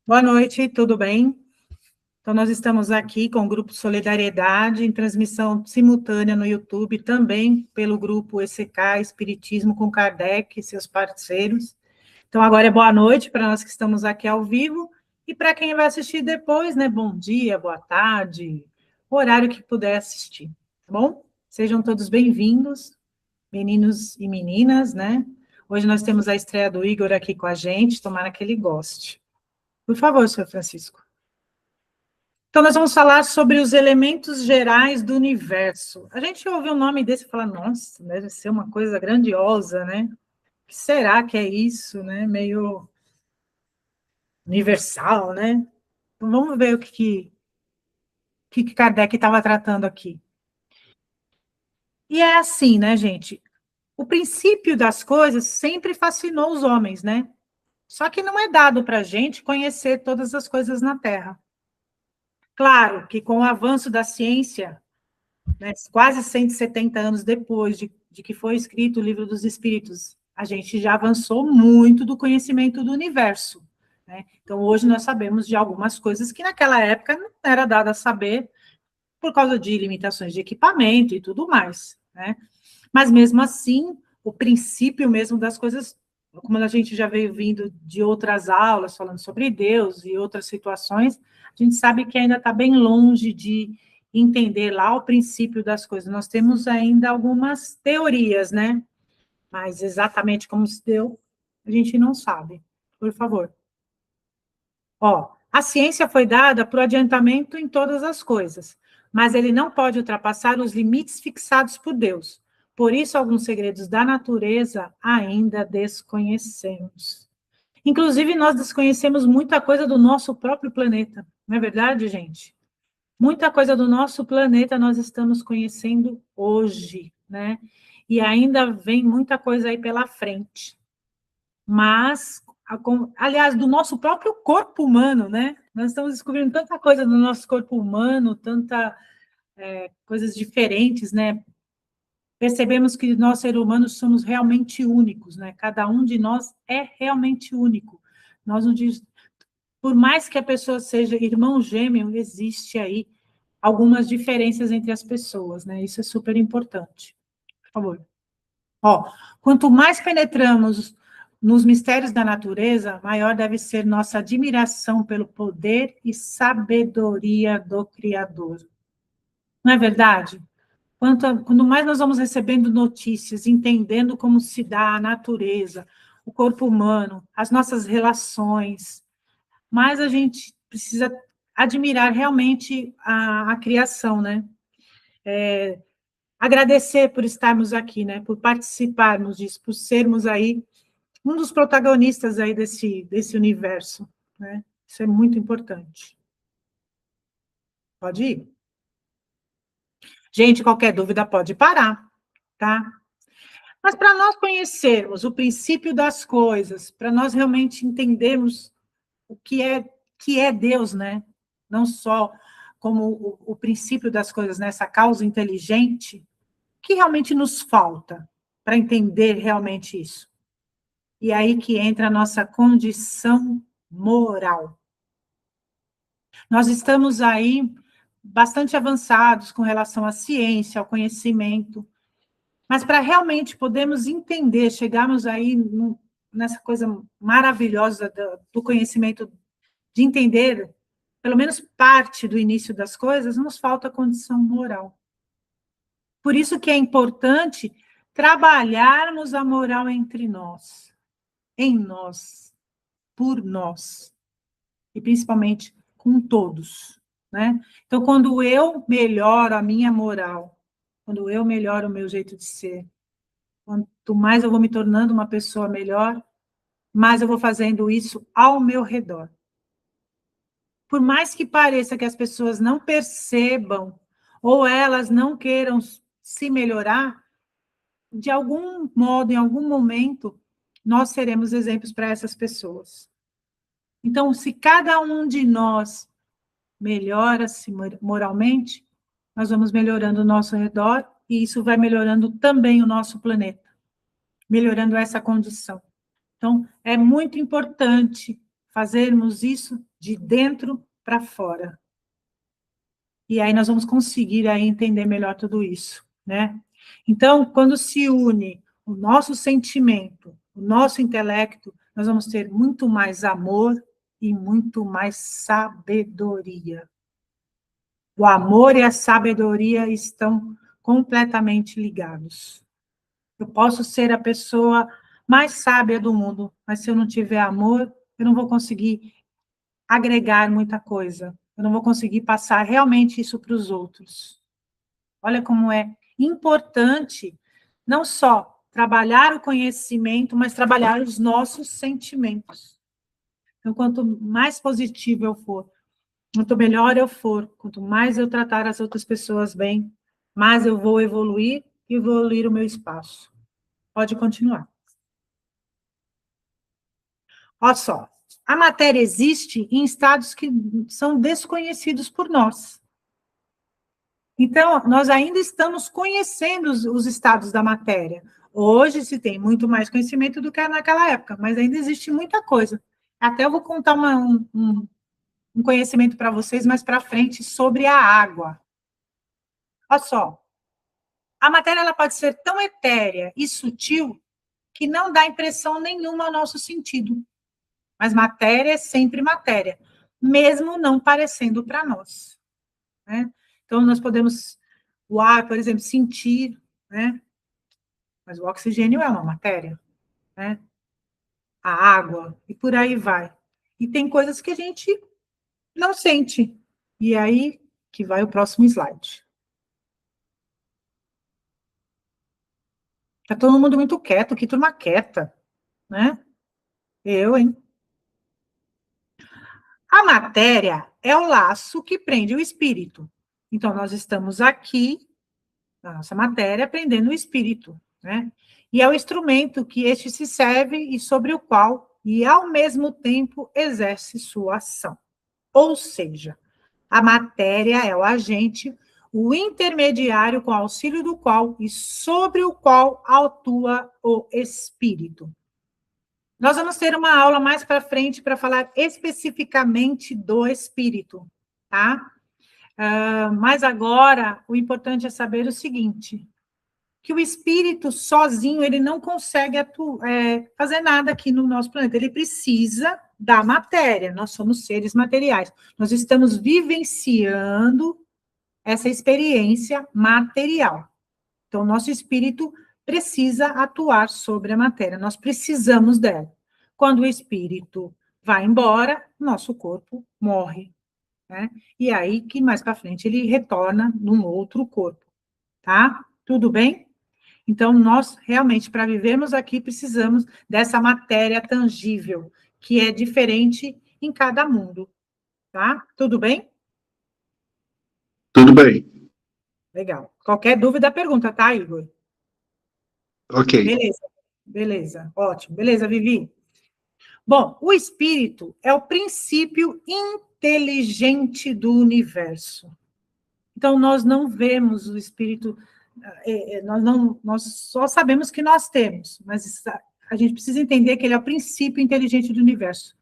Boa noite, tudo bem? Então, nós estamos aqui com o Grupo Solidariedade, em transmissão simultânea no YouTube, também pelo Grupo ECK, Espiritismo com Kardec e seus parceiros. Então, agora é boa noite para nós que estamos aqui ao vivo, e para quem vai assistir depois, né? Bom dia, boa tarde, o horário que puder assistir, tá bom? Sejam todos bem-vindos, meninos e meninas, né? Hoje nós temos a estreia do Igor aqui com a gente, tomara que ele goste. Por favor, senhor Francisco. Então, nós vamos falar sobre os elementos gerais do universo. A gente ouve o nome desse e fala, nossa, deve ser uma coisa grandiosa, né? O que será que é isso, né? Meio universal, né? Então, vamos ver o que Kardec estava tratando aqui. E é assim, né, gente? O princípio das coisas sempre fascinou os homens, né? Só que não é dado para a gente conhecer todas as coisas na Terra. Claro que com o avanço da ciência, né, quase 170 anos depois de que foi escrito o Livro dos Espíritos, a gente já avançou muito do conhecimento do universo, né? Então, hoje nós sabemos de algumas coisas que naquela época não era dado a saber por causa de limitações de equipamento e tudo mais, né? Mas, mesmo assim, o princípio mesmo das coisas, como a gente já veio vindo de outras aulas, falando sobre Deus e outras situações, a gente sabe que ainda está bem longe de entender lá o princípio das coisas. Nós temos ainda algumas teorias, né? Mas exatamente como se deu, a gente não sabe. Por favor. Ó, a ciência foi dada para o adiantamento em todas as coisas, mas ele não pode ultrapassar os limites fixados por Deus. Por isso, alguns segredos da natureza ainda desconhecemos. Inclusive, nós desconhecemos muita coisa do nosso próprio planeta. Não é verdade, gente? Muita coisa do nosso planeta nós estamos conhecendo hoje, né? E ainda vem muita coisa aí pela frente. Mas, aliás, do nosso próprio corpo humano, né? Nós estamos descobrindo tanta coisa do nosso corpo humano, tanta coisas diferentes, né? Percebemos que nós, seres humanos, somos realmente únicos, né? Cada um de nós é realmente único. Nós não diz, por mais que a pessoa seja irmão gêmeo, existe aí algumas diferenças entre as pessoas, né? Isso é super importante. Por favor. Ó, quanto mais penetramos nos mistérios da natureza, maior deve ser nossa admiração pelo poder e sabedoria do Criador. Não é verdade? Quanto mais nós vamos recebendo notícias, entendendo como se dá a natureza, o corpo humano, as nossas relações, mais a gente precisa admirar realmente a criação, né? Agradecer por estarmos aqui, né? Por participarmos disso, por sermos aí um dos protagonistas aí desse universo, né? Isso é muito importante. Pode ir? Gente, qualquer dúvida pode parar, tá? Mas para nós conhecermos o princípio das coisas, para nós realmente entendermos o que é Deus, né? Não só como o princípio das coisas, nessa causa inteligente, o que realmente nos falta para entender realmente isso? E aí que entra a nossa condição moral. Nós estamos aí bastante avançados com relação à ciência, ao conhecimento, mas para realmente podermos entender, chegarmos aí nessa coisa maravilhosa do conhecimento, de entender pelo menos parte do início das coisas, nos falta condição moral. Por isso que é importante trabalharmos a moral entre nós, em nós, por nós, e principalmente com todos, né? Então, quando eu melhoro a minha moral, quando eu melhoro o meu jeito de ser, quanto mais eu vou me tornando uma pessoa melhor, mais eu vou fazendo isso ao meu redor. Por mais que pareça que as pessoas não percebam, ou elas não queiram se melhorar, de algum modo, em algum momento, nós seremos exemplos para essas pessoas. Então, se cada um de nós melhora-se moralmente, nós vamos melhorando o nosso redor, e isso vai melhorando também o nosso planeta, melhorando essa condição. Então, é muito importante fazermos isso de dentro para fora. E aí nós vamos conseguir aí entender melhor tudo isso, né? Então, quando se une o nosso sentimento, o nosso intelecto, nós vamos ter muito mais amor e muito mais sabedoria. O amor e a sabedoria estão completamente ligados. Eu posso ser a pessoa mais sábia do mundo, mas se eu não tiver amor, eu não vou conseguir agregar muita coisa. Eu não vou conseguir passar realmente isso para os outros. Olha como é importante não só trabalhar o conhecimento, mas trabalhar os nossos sentimentos. Então, quanto mais positivo eu for, quanto melhor eu for, quanto mais eu tratar as outras pessoas bem, mais eu vou evoluir e evoluir o meu espaço. Pode continuar. Olha só, a matéria existe em estados que são desconhecidos por nós. Então, nós ainda estamos conhecendo os estados da matéria. Hoje se tem muito mais conhecimento do que naquela época, mas ainda existe muita coisa. Até eu vou contar um conhecimento para vocês mais para frente sobre a água. Olha só, a matéria ela pode ser tão etérea e sutil que não dá impressão nenhuma ao nosso sentido. Mas matéria é sempre matéria, mesmo não parecendo para nós, né? Então, nós podemos, o ar, por exemplo, sentir, né? Mas o oxigênio é uma matéria, né? A água, e por aí vai. E tem coisas que a gente não sente. E aí que vai o próximo slide. Está todo mundo muito quieto, que turma quieta, né? Eu, hein? A matéria é o laço que prende o espírito. Então, nós estamos aqui, na nossa matéria, aprendendo o espírito, né? E é o instrumento que este se serve e sobre o qual, e ao mesmo tempo, exerce sua ação. Ou seja, a matéria é o agente, o intermediário com auxílio do qual e sobre o qual atua o espírito. Nós vamos ter uma aula mais para frente para falar especificamente do espírito, tá? Mas agora, o importante é saber o seguinte, que o espírito sozinho, ele não consegue fazer nada aqui no nosso planeta, ele precisa da matéria, nós somos seres materiais, nós estamos vivenciando essa experiência material. Então, nosso espírito precisa atuar sobre a matéria, nós precisamos dela. Quando o espírito vai embora, nosso corpo morre, né? E aí que mais para frente ele retorna num outro corpo, tá? Tudo bem? Então, nós realmente, para vivermos aqui, precisamos dessa matéria tangível, que é diferente em cada mundo, tá? Tudo bem? Tudo bem. Legal. Qualquer dúvida, pergunta, tá, Igor? Ok. Beleza, ótimo. Beleza, Vivi? Bom, o espírito é o princípio inteligente do universo. Então, nós não vemos o espírito, nós só sabemos que nós temos, mas a gente precisa entender que ele é o princípio inteligente do universo.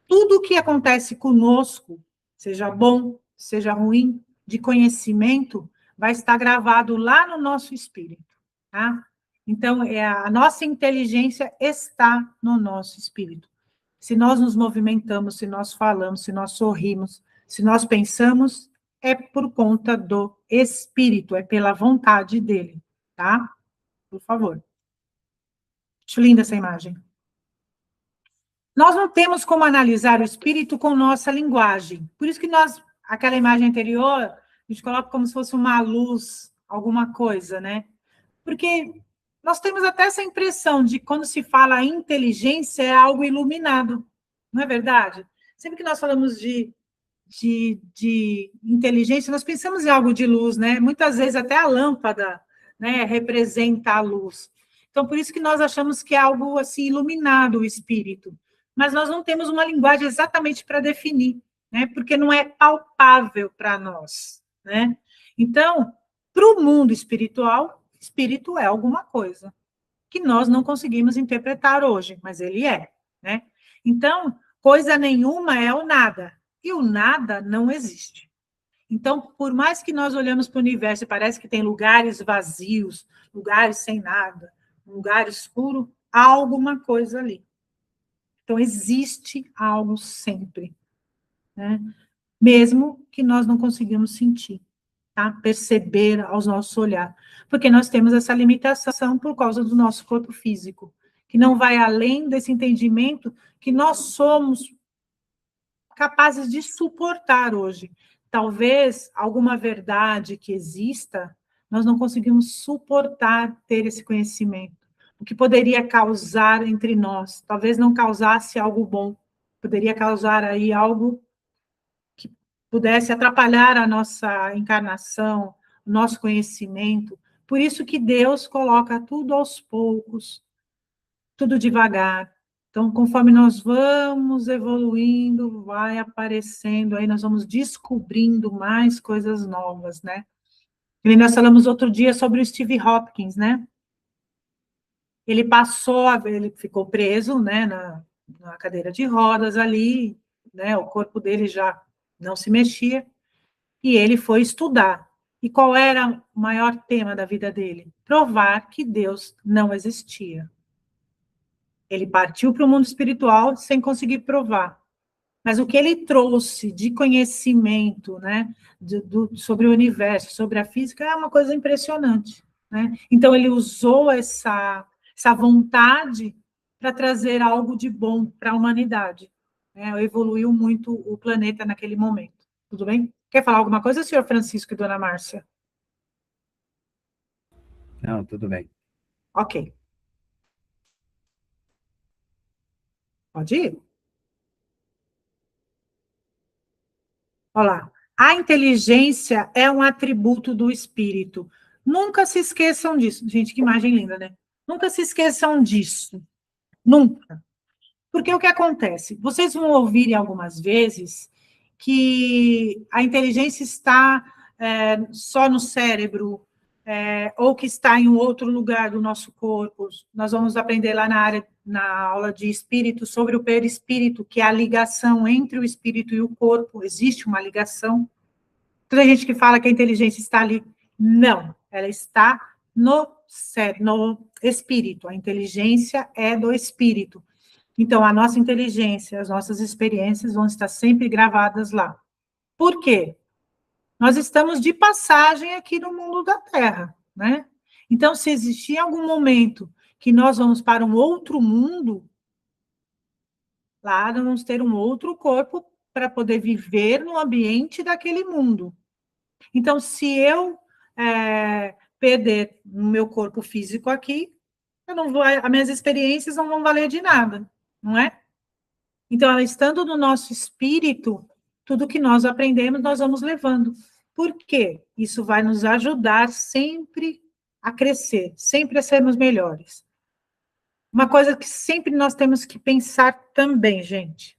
Tudo o que acontece conosco, seja bom, seja ruim, de conhecimento, vai estar gravado lá no nosso espírito, tá? Então, a nossa inteligência está no nosso espírito. Se nós nos movimentamos, se nós falamos, se nós sorrimos, se nós pensamos, é por conta do espírito, é pela vontade dele, tá? Por favor. Acho linda essa imagem. Nós não temos como analisar o espírito com nossa linguagem. Por isso que aquela imagem anterior, a gente coloca como se fosse uma luz, alguma coisa, né? Porque nós temos até essa impressão de quando se fala inteligência é algo iluminado, não é verdade? Sempre que nós falamos de inteligência, nós pensamos em algo de luz, né? Muitas vezes até a lâmpada, né, representa a luz. Então, por isso que nós achamos que é algo assim iluminado o espírito. Mas nós não temos uma linguagem exatamente para definir, né? Porque não é palpável para nós, né? Então, para o mundo espiritual, espírito é alguma coisa que nós não conseguimos interpretar hoje, mas ele é, né? Então, coisa nenhuma é o nada. E o nada não existe. Então, por mais que nós olhamos para o universo e parece que tem lugares vazios, lugares sem nada, um lugar escuro, há alguma coisa ali. Então, existe algo sempre, né? Mesmo que nós não conseguimos sentir, tá? Perceber aos nossos olhar, porque nós temos essa limitação por causa do nosso corpo físico, que não vai além desse entendimento que nós somos capazes de suportar hoje. Talvez alguma verdade que exista, nós não conseguimos suportar ter esse conhecimento. O que poderia causar entre nós, talvez não causasse algo bom, poderia causar aí algo que pudesse atrapalhar a nossa encarnação, o nosso conhecimento. Por isso que Deus coloca tudo aos poucos, tudo devagar. Então, conforme nós vamos evoluindo, vai aparecendo, aí nós vamos descobrindo mais coisas novas, né? E nós falamos outro dia sobre o Steve Hopkins, né? Ele ficou preso, né, na cadeira de rodas ali, né? O corpo dele já não se mexia, e ele foi estudar. E qual era o maior tema da vida dele? Provar que Deus não existia. Ele partiu para o mundo espiritual sem conseguir provar. Mas o que ele trouxe de conhecimento, né, sobre o universo, sobre a física, é uma coisa impressionante, né? Então, ele usou essa vontade para trazer algo de bom para a humanidade, né? Evoluiu muito o planeta naquele momento. Tudo bem? Quer falar alguma coisa, senhor Francisco e dona Márcia? Não, tudo bem. Ok. Pode ir? Olha lá. A inteligência é um atributo do espírito. Nunca se esqueçam disso. Gente, que imagem linda, né? Nunca se esqueçam disso. Nunca. Porque o que acontece? Vocês vão ouvir algumas vezes que a inteligência está só no cérebro, ou que está em um outro lugar do nosso corpo. Nós vamos aprender lá na aula de espírito sobre o perispírito, que é a ligação entre o espírito e o corpo. Existe uma ligação. Toda gente que fala que a inteligência está ali, não, ela está no cérebro, no espírito. A inteligência é do espírito. Então, a nossa inteligência, as nossas experiências vão estar sempre gravadas lá. Por quê? Nós estamos de passagem aqui no mundo da Terra, né? Então, se existir algum momento que nós vamos para um outro mundo, lá nós vamos ter um outro corpo para poder viver no ambiente daquele mundo. Então, se eu perder o meu corpo físico aqui, eu não vou, as minhas experiências não vão valer de nada, não é? Então, estando no nosso espírito, tudo que nós aprendemos, nós vamos levando. Por quê? Isso vai nos ajudar sempre a crescer, sempre a sermos melhores. Uma coisa que sempre nós temos que pensar também, gente.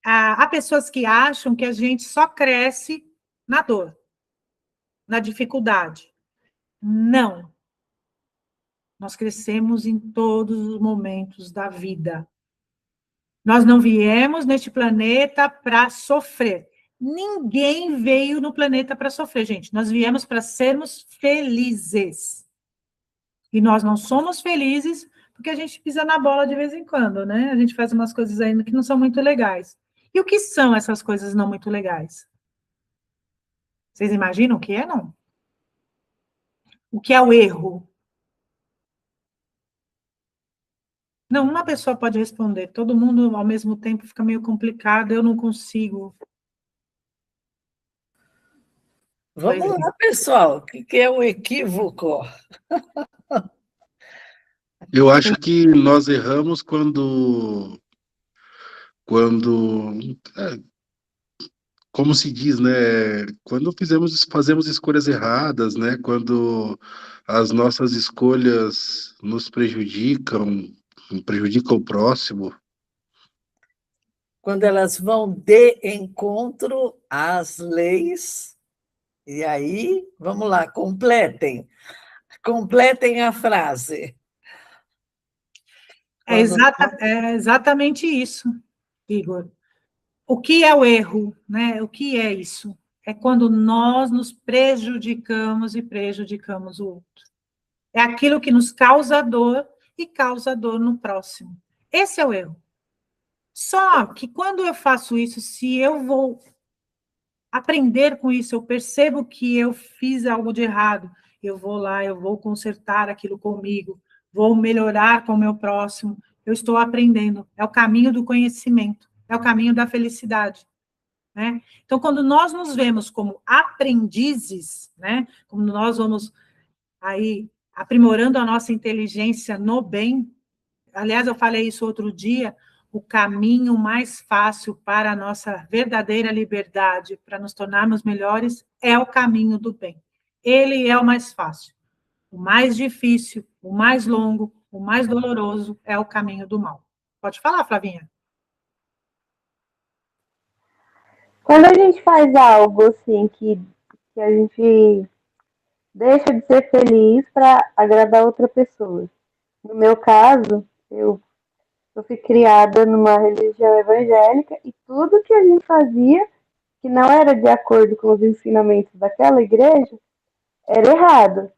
Há pessoas que acham que a gente só cresce na dor, na dificuldade. Não. Nós crescemos em todos os momentos da vida. Nós não viemos neste planeta para sofrer. Ninguém veio no planeta para sofrer, gente. Nós viemos para sermos felizes. E nós não somos felizes porque a gente pisa na bola de vez em quando, né? A gente faz umas coisas ainda que não são muito legais. E o que são essas coisas não muito legais? Vocês imaginam o que é, não? O que é o erro? Não, uma pessoa pode responder. Todo mundo, ao mesmo tempo, fica meio complicado. Eu não consigo. Vamos lá, pessoal. O que é um equívoco? Eu acho que nós erramos como se diz, né? Quando fazemos escolhas erradas, né? Quando as nossas escolhas nos prejudicam o próximo. Quando elas vão de encontro às leis. E aí, vamos lá, completem a frase. É exatamente isso, Igor. o que é o erro, né? O que é isso? É quando nós nos prejudicamos e prejudicamos o outro. É aquilo que nos causa dor e causa dor no próximo. Esse é o erro. Só que quando eu faço isso, se eu vou aprender com isso, eu percebo que eu fiz algo de errado, eu vou lá, eu vou consertar aquilo comigo, vou melhorar com o meu próximo, eu estou aprendendo. É o caminho do conhecimento, é o caminho da felicidade. Né? Então, quando nós nos vemos como aprendizes, né? Como nós vamos aí aprimorando a nossa inteligência no bem, aliás, eu falei isso outro dia, o caminho mais fácil para a nossa verdadeira liberdade, para nos tornarmos melhores, é o caminho do bem. Ele é o mais fácil. O mais difícil, o mais longo, o mais doloroso é o caminho do mal. Pode falar, Flavinha. Quando a gente faz algo assim que a gente deixa de ser feliz para agradar outra pessoa. No meu caso, eu fui criada numa religião evangélica e tudo que a gente fazia que não era de acordo com os ensinamentos daquela igreja era errado.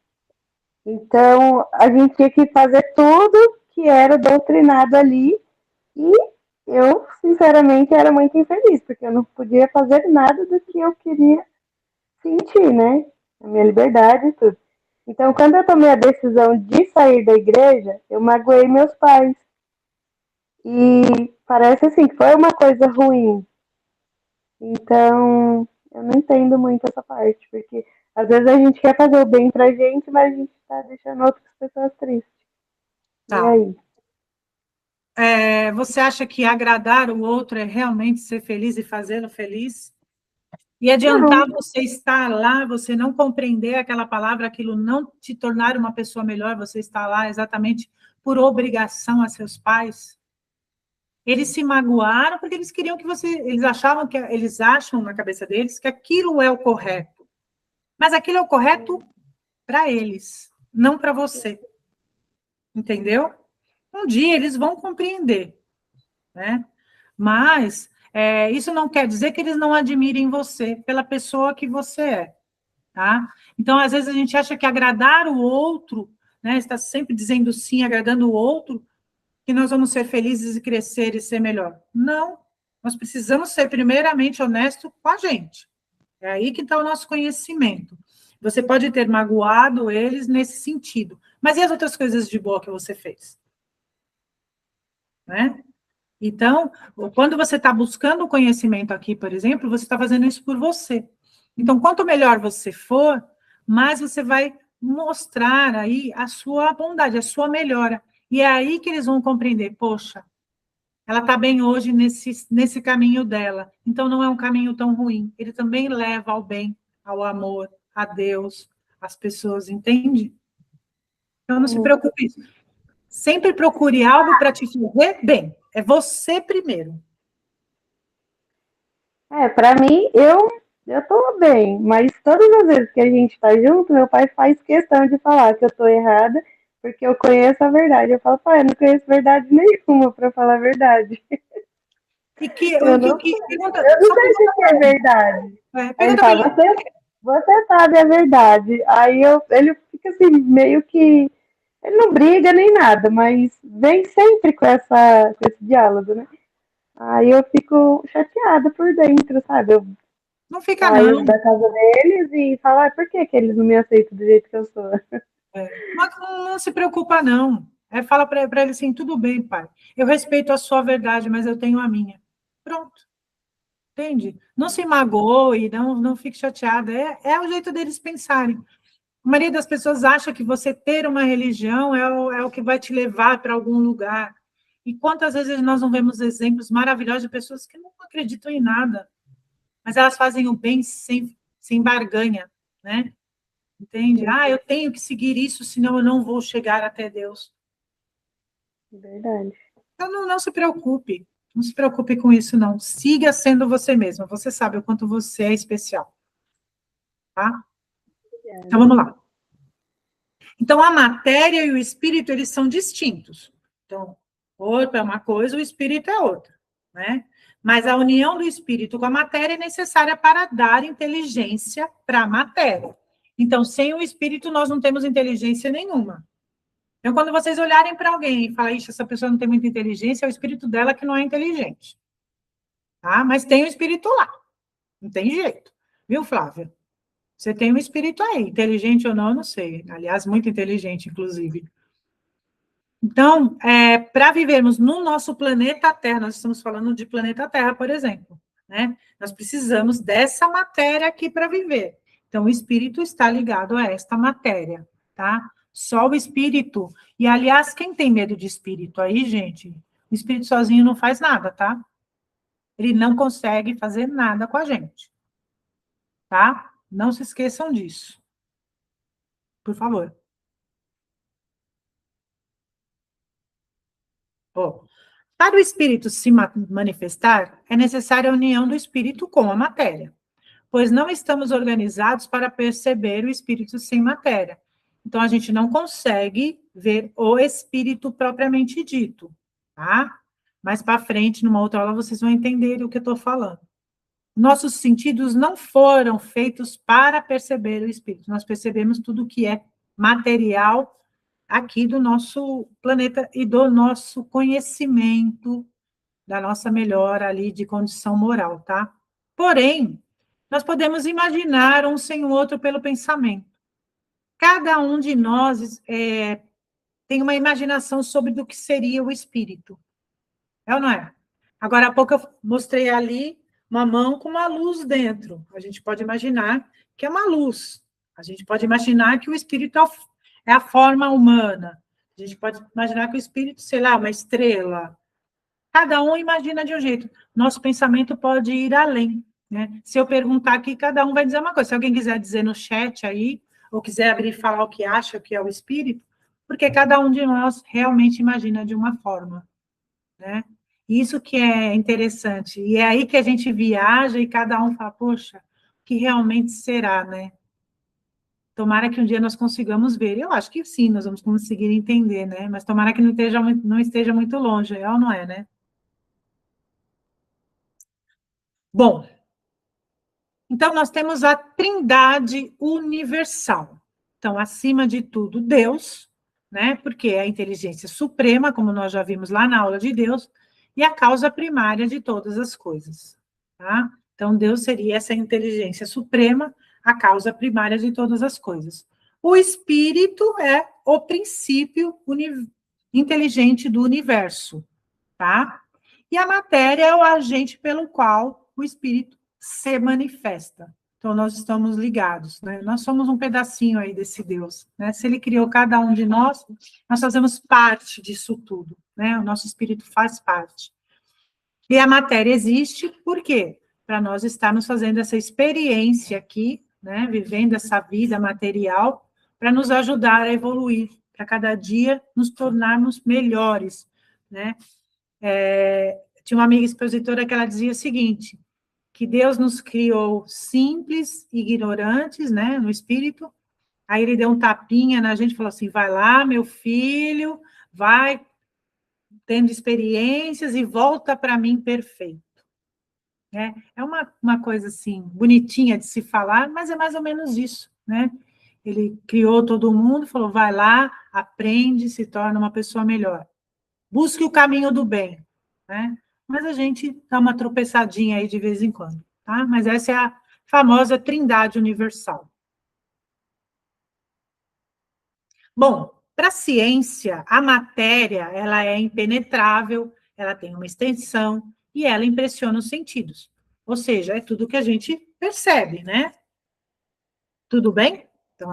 Então, a gente tinha que fazer tudo que era doutrinado ali e eu, sinceramente, era muito infeliz, porque eu não podia fazer nada do que eu queria sentir, né? A minha liberdade e tudo. Então, quando eu tomei a decisão de sair da igreja, eu magoei meus pais. E parece assim que foi uma coisa ruim. Então, eu não entendo muito essa parte, porque às vezes a gente quer fazer o bem pra gente, mas a gente tá deixando outras pessoas tristes. Tá. E aí? Você acha que agradar o outro é realmente ser feliz e fazê-lo feliz? E adiantar você estar lá, você não compreender aquela palavra, aquilo não te tornar uma pessoa melhor, você está lá exatamente por obrigação a seus pais? Eles se magoaram porque eles queriam que você, eles acham na cabeça deles que aquilo é o correto. Mas aquilo é o correto para eles, não para você. Entendeu? Um dia eles vão compreender, né? Mas isso não quer dizer que eles não admirem você pela pessoa que você é, tá? Então, às vezes a gente acha que agradar o outro, né? Está sempre dizendo sim, agradando o outro, que nós vamos ser felizes e crescer e ser melhor. Não, nós precisamos ser primeiramente honestos com a gente. É aí que está o nosso conhecimento. Você pode ter magoado eles nesse sentido, mas e as outras coisas de boa que você fez? Né? Então, quando você está buscando o conhecimento aqui, por exemplo, você está fazendo isso por você. Então, quanto melhor você for, mais você vai mostrar aí a sua bondade, a sua melhora. E é aí que eles vão compreender, poxa, ela está bem hoje nesse caminho dela. Então, não é um caminho tão ruim. Ele também leva ao bem, ao amor, a Deus, às pessoas, entende? Então, não se preocupe. Sempre procure algo para te fazer bem. É você primeiro. Pra mim, eu tô bem, mas todas as vezes que a gente tá junto, meu pai faz questão de falar que eu tô errada, porque eu conheço a verdade. Eu falo, pai, eu não conheço verdade nenhuma, pra falar a verdade. Eu não sei o que é verdade. Aí ele fala, você sabe a verdade. Aí ele fica assim, meio que. Ele não briga nem nada, mas vem sempre com esse diálogo, né? Aí eu fico chateada por dentro, sabe? Eu não fica saio da casa deles e falo, por que eles não me aceitam do jeito que eu sou? Mas não se preocupa, não. Fala para ele assim, tudo bem, pai. Eu respeito a sua verdade, mas eu tenho a minha. Pronto. Entende? Não se magoe, não fique chateada. É o jeito deles pensarem. A maioria das pessoas acha que você ter uma religião é o que vai te levar para algum lugar. E quantas vezes nós não vemos exemplos maravilhosos de pessoas que não acreditam em nada, mas elas fazem o bem sem barganha, né? Entende? Eu tenho que seguir isso, senão eu não vou chegar até Deus. Verdade. Então, não se preocupe. Não se preocupe com isso, não. Siga sendo você mesma. Você sabe o quanto você é especial. Tá? Então, vamos lá. Então, a matéria e o espírito, eles são distintos. Então, o corpo é uma coisa, o espírito é outra. né? Mas a união do espírito com a matéria é necessária para dar inteligência para a matéria. Então, sem o espírito, nós não temos inteligência nenhuma. Então, quando vocês olharem para alguém e falarem, essa pessoa não tem muita inteligência, é o espírito dela que não é inteligente. Tá? Mas tem o espírito lá. Não tem jeito. Viu, Flávia? Você tem um espírito aí. Inteligente ou não, eu não sei. Aliás, muito inteligente, inclusive. Então, para vivermos no nosso planeta Terra, nós estamos falando de planeta Terra, por exemplo, né? Nós precisamos dessa matéria aqui para viver. Então, o espírito está ligado a esta matéria, tá? Só o espírito. E, aliás, quem tem medo de espírito aí, gente, o espírito sozinho não faz nada, tá? Ele não consegue fazer nada com a gente, tá? Não se esqueçam disso. Por favor. Oh. Para o espírito se manifestar, é necessária a união do espírito com a matéria, pois não estamos organizados para perceber o espírito sem matéria. Então, a gente não consegue ver o espírito propriamente dito, tá? Mais para frente, numa outra aula, vocês vão entender o que eu estou falando. Nossos sentidos não foram feitos para perceber o espírito. Nós percebemos tudo que é material aqui do nosso planeta e do nosso conhecimento, da nossa melhora ali de condição moral, tá? Porém, nós podemos imaginar um sem o outro pelo pensamento. Cada um de nós tem uma imaginação sobre do que seria o espírito. É ou não é? Agora, há pouco eu mostrei ali uma mão com uma luz dentro. A gente pode imaginar que é uma luz. A gente pode imaginar que o espírito é a forma humana. A gente pode imaginar que o espírito, sei lá, uma estrela. Cada um imagina de um jeito. Nosso pensamento pode ir além, né? Se eu perguntar aqui, cada um vai dizer uma coisa. Se alguém quiser dizer no chat aí, ou quiser abrir e falar o que acha que é o espírito, porque cada um de nós realmente imagina de uma forma, né? Isso que é interessante. E é aí que a gente viaja e cada um fala, poxa, o que realmente será, né? Tomara que um dia nós consigamos ver. Eu acho que sim, nós vamos conseguir entender, né? Mas tomara que não esteja muito longe, é ou não é, né? Bom, então nós temos a Trindade universal. Então, acima de tudo, Deus, né? Porque é a inteligência suprema, como nós já vimos lá na aula de Deus, e a causa primária de todas as coisas, tá? Então, Deus seria essa inteligência suprema, a causa primária de todas as coisas. O espírito é o princípio inteligente do universo, tá? E a matéria é o agente pelo qual o espírito se manifesta. Então, nós estamos ligados, né? Nós somos um pedacinho aí desse Deus, né? Se ele criou cada um de nós, nós fazemos parte disso tudo, né? O nosso espírito faz parte. E a matéria existe, por quê? Para nós estarmos fazendo essa experiência aqui, né? Vivendo essa vida material, para nos ajudar a evoluir, para cada dia nos tornarmos melhores, né? Tinha uma amiga expositora que ela dizia o seguinte, que Deus nos criou simples, ignorantes, né, no espírito, aí ele deu um tapinha na gente e falou assim, vai lá, meu filho, vai tendo experiências e volta para mim perfeito. É uma coisa assim, bonitinha de se falar, mas é mais ou menos isso, né? Ele criou todo mundo, falou, vai lá, aprende, se torna uma pessoa melhor. Busque o caminho do bem, né? Mas a gente dá uma tropeçadinha aí de vez em quando, tá? Mas essa é a famosa Trindade universal. Bom, para a ciência, a matéria, ela é impenetrável, ela tem uma extensão e ela impressiona os sentidos. Ou seja, é tudo que a gente percebe, né? Tudo bem? Então,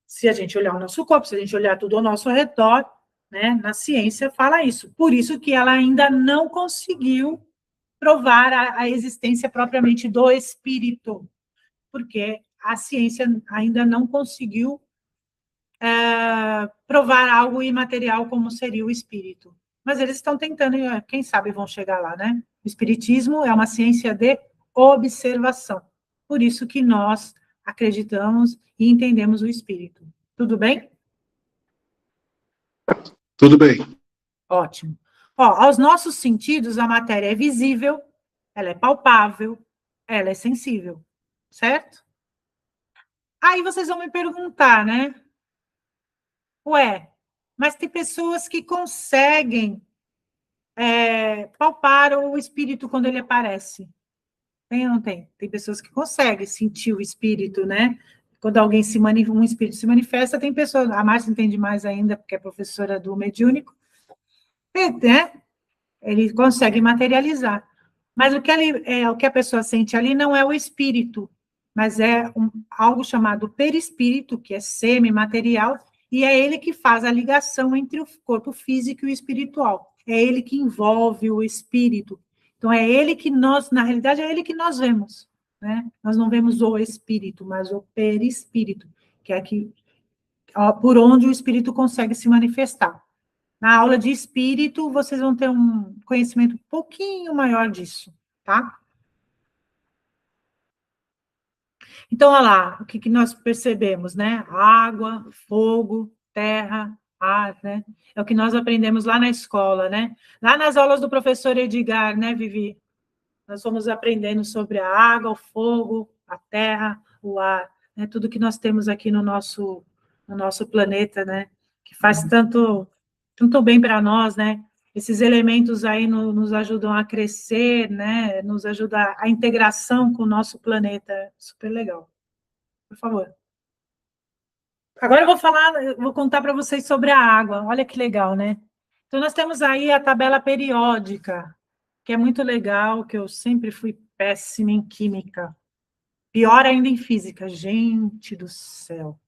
se a gente olhar o nosso corpo, se a gente olhar tudo ao nosso redor, né, na ciência fala isso. Por isso que ela ainda não conseguiu provar a existência propriamente do espírito, porque a ciência ainda não conseguiu provar algo imaterial como seria o espírito. Mas eles estão tentando, quem sabe vão chegar lá, né? O espiritismo é uma ciência de observação. Por isso que nós acreditamos e entendemos o espírito. Tudo bem? Tudo bem. Ótimo. Ó, aos nossos sentidos, a matéria é visível, ela é palpável, ela é sensível, certo? Aí vocês vão me perguntar, né? Ué, mas tem pessoas que conseguem palpar o espírito quando ele aparece. Tem ou não tem? Tem pessoas que conseguem sentir o espírito, né? Quando alguém um espírito se manifesta, tem pessoas, a Márcia entende mais ainda, porque é professora do mediúnico, né? Ele consegue materializar. Mas o que a pessoa sente ali não é o espírito, mas é algo chamado perispírito, que é semimaterial, e é ele que faz a ligação entre o corpo físico e o espiritual. É ele que envolve o espírito. Então, é ele que nós, na realidade, é ele que nós vemos. Né? Nós não vemos o espírito, mas o perispírito, que é por onde o espírito consegue se manifestar. Na aula de espírito, vocês vão ter um conhecimento um pouquinho maior disso, tá? Então, olha lá, o que nós percebemos, né? Água, fogo, terra, ar, né? É o que nós aprendemos lá na escola, né? Lá nas aulas do professor Edgar, né, Vivi? Nós fomos aprendendo sobre a água, o fogo, a terra, o ar, né? Tudo que nós temos aqui no nosso planeta, né? Que faz tanto bem para nós, né? Esses elementos aí nos ajudam a crescer, né? Nos ajuda a integração com o nosso planeta. Super legal. Por favor. Agora eu vou contar para vocês sobre a água. Olha que legal, né? Então, nós temos aí a tabela periódica, que é muito legal, que eu sempre fui péssima em química. Pior ainda em física. Gente do céu.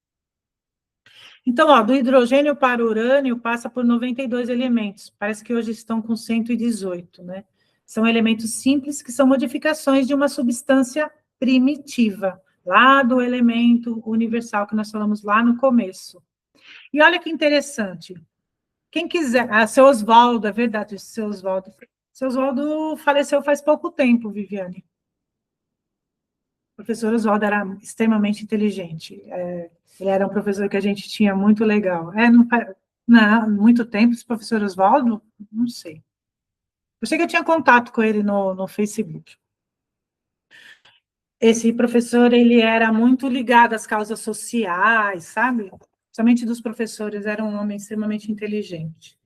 Então, ó, do hidrogênio para o urânio passa por 92 elementos. Parece que hoje estão com 118, né? São elementos simples que são modificações de uma substância primitiva, lá do elemento universal que nós falamos lá no começo. E olha que interessante. Quem quiser... seu Oswaldo, é verdade, seu Oswaldo. Seu Oswaldo faleceu faz pouco tempo, Viviane. O professor Oswaldo era extremamente inteligente. Ele era um professor que a gente tinha muito legal. Não, muito tempo, esse professor Oswaldo? Não sei. Eu sei que eu tinha contato com ele no Facebook. Esse professor, ele era muito ligado às causas sociais, sabe? Somente dos professores, era um homem extremamente inteligente.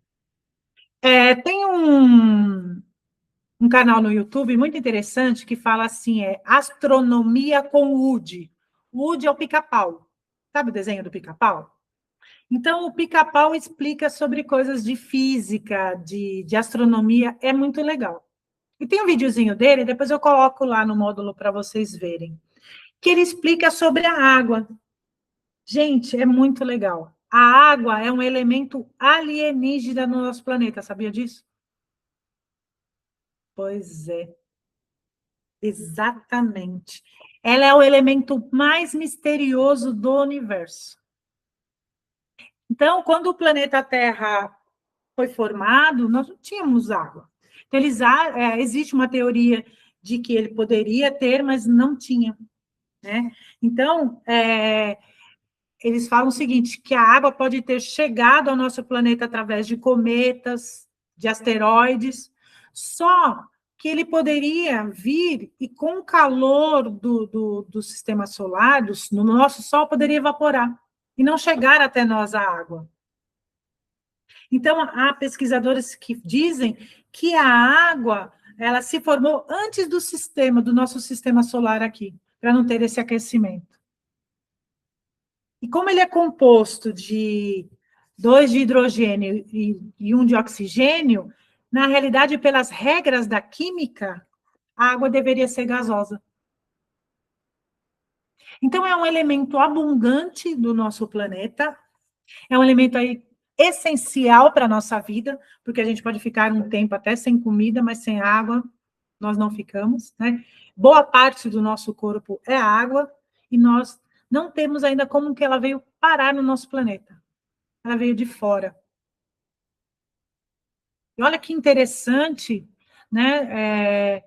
Tem um canal no YouTube muito interessante que fala assim, Astronomia com Woody. Woody é o pica-pau. Sabe o desenho do pica-pau? Então, o pica-pau explica sobre coisas de física, de astronomia, é muito legal. E tem um videozinho dele, depois eu coloco lá no módulo para vocês verem, que ele explica sobre a água. Gente, é muito legal. A água é um elemento alienígena no nosso planeta, sabia disso? Pois é. Exatamente. Ela é o elemento mais misterioso do universo. Então, quando o planeta Terra foi formado, nós não tínhamos água. Então, existe uma teoria de que ele poderia ter, mas não tinha. Né? Então, eles falam o seguinte, que a água pode ter chegado ao nosso planeta através de cometas, de asteroides, só que ele poderia vir e com o calor do sistema solar, no nosso Sol, poderia evaporar e não chegar até nós a água. Então, há pesquisadores que dizem que a água ela se formou antes do nosso sistema solar aqui, para não ter esse aquecimento. E como ele é composto de 2 de hidrogênio e 1 de oxigênio, na realidade, pelas regras da química, a água deveria ser gasosa. Então, é um elemento abundante do nosso planeta, é um elemento aí essencial para a nossa vida, porque a gente pode ficar um tempo até sem comida, mas sem água nós não ficamos, né? Boa parte do nosso corpo é água, e nós não temos ainda como que ela veio parar no nosso planeta. Ela veio de fora. E olha que interessante, né?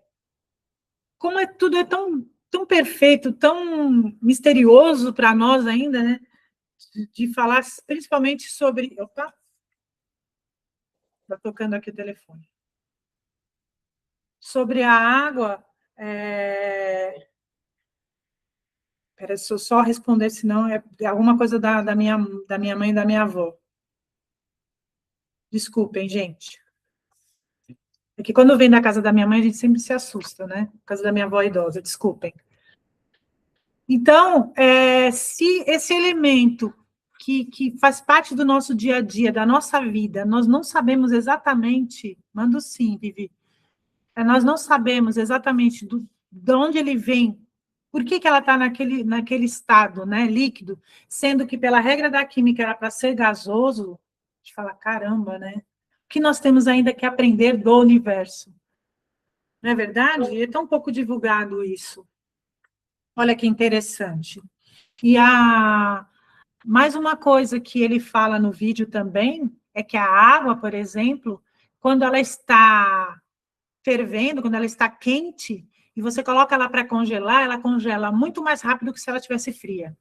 Como tudo é tão perfeito, tão misterioso para nós ainda, né? De falar principalmente sobre... Opa! Está tocando aqui o telefone. Sobre a água, Espera, se eu só responder, senão é alguma coisa da minha mãe e da minha avó. Desculpem, gente. É que quando vem da casa da minha mãe, a gente sempre se assusta, né? Por causa da minha avó idosa, desculpem. Então, se esse elemento que faz parte do nosso dia a dia, da nossa vida, nós não sabemos exatamente, mando sim, Vivi, nós não sabemos exatamente de onde ele vem, por que ela está naquele estado, né, líquido, sendo que pela regra da química era para ser gasoso, a gente fala, caramba, né? O que nós temos ainda que aprender do universo? Não é verdade? É tão pouco divulgado isso. Olha que interessante. E mais uma coisa que ele fala no vídeo também é que a água, por exemplo, quando ela está fervendo, quando ela está quente, e você coloca ela para congelar, ela congela muito mais rápido que se ela estivesse fria.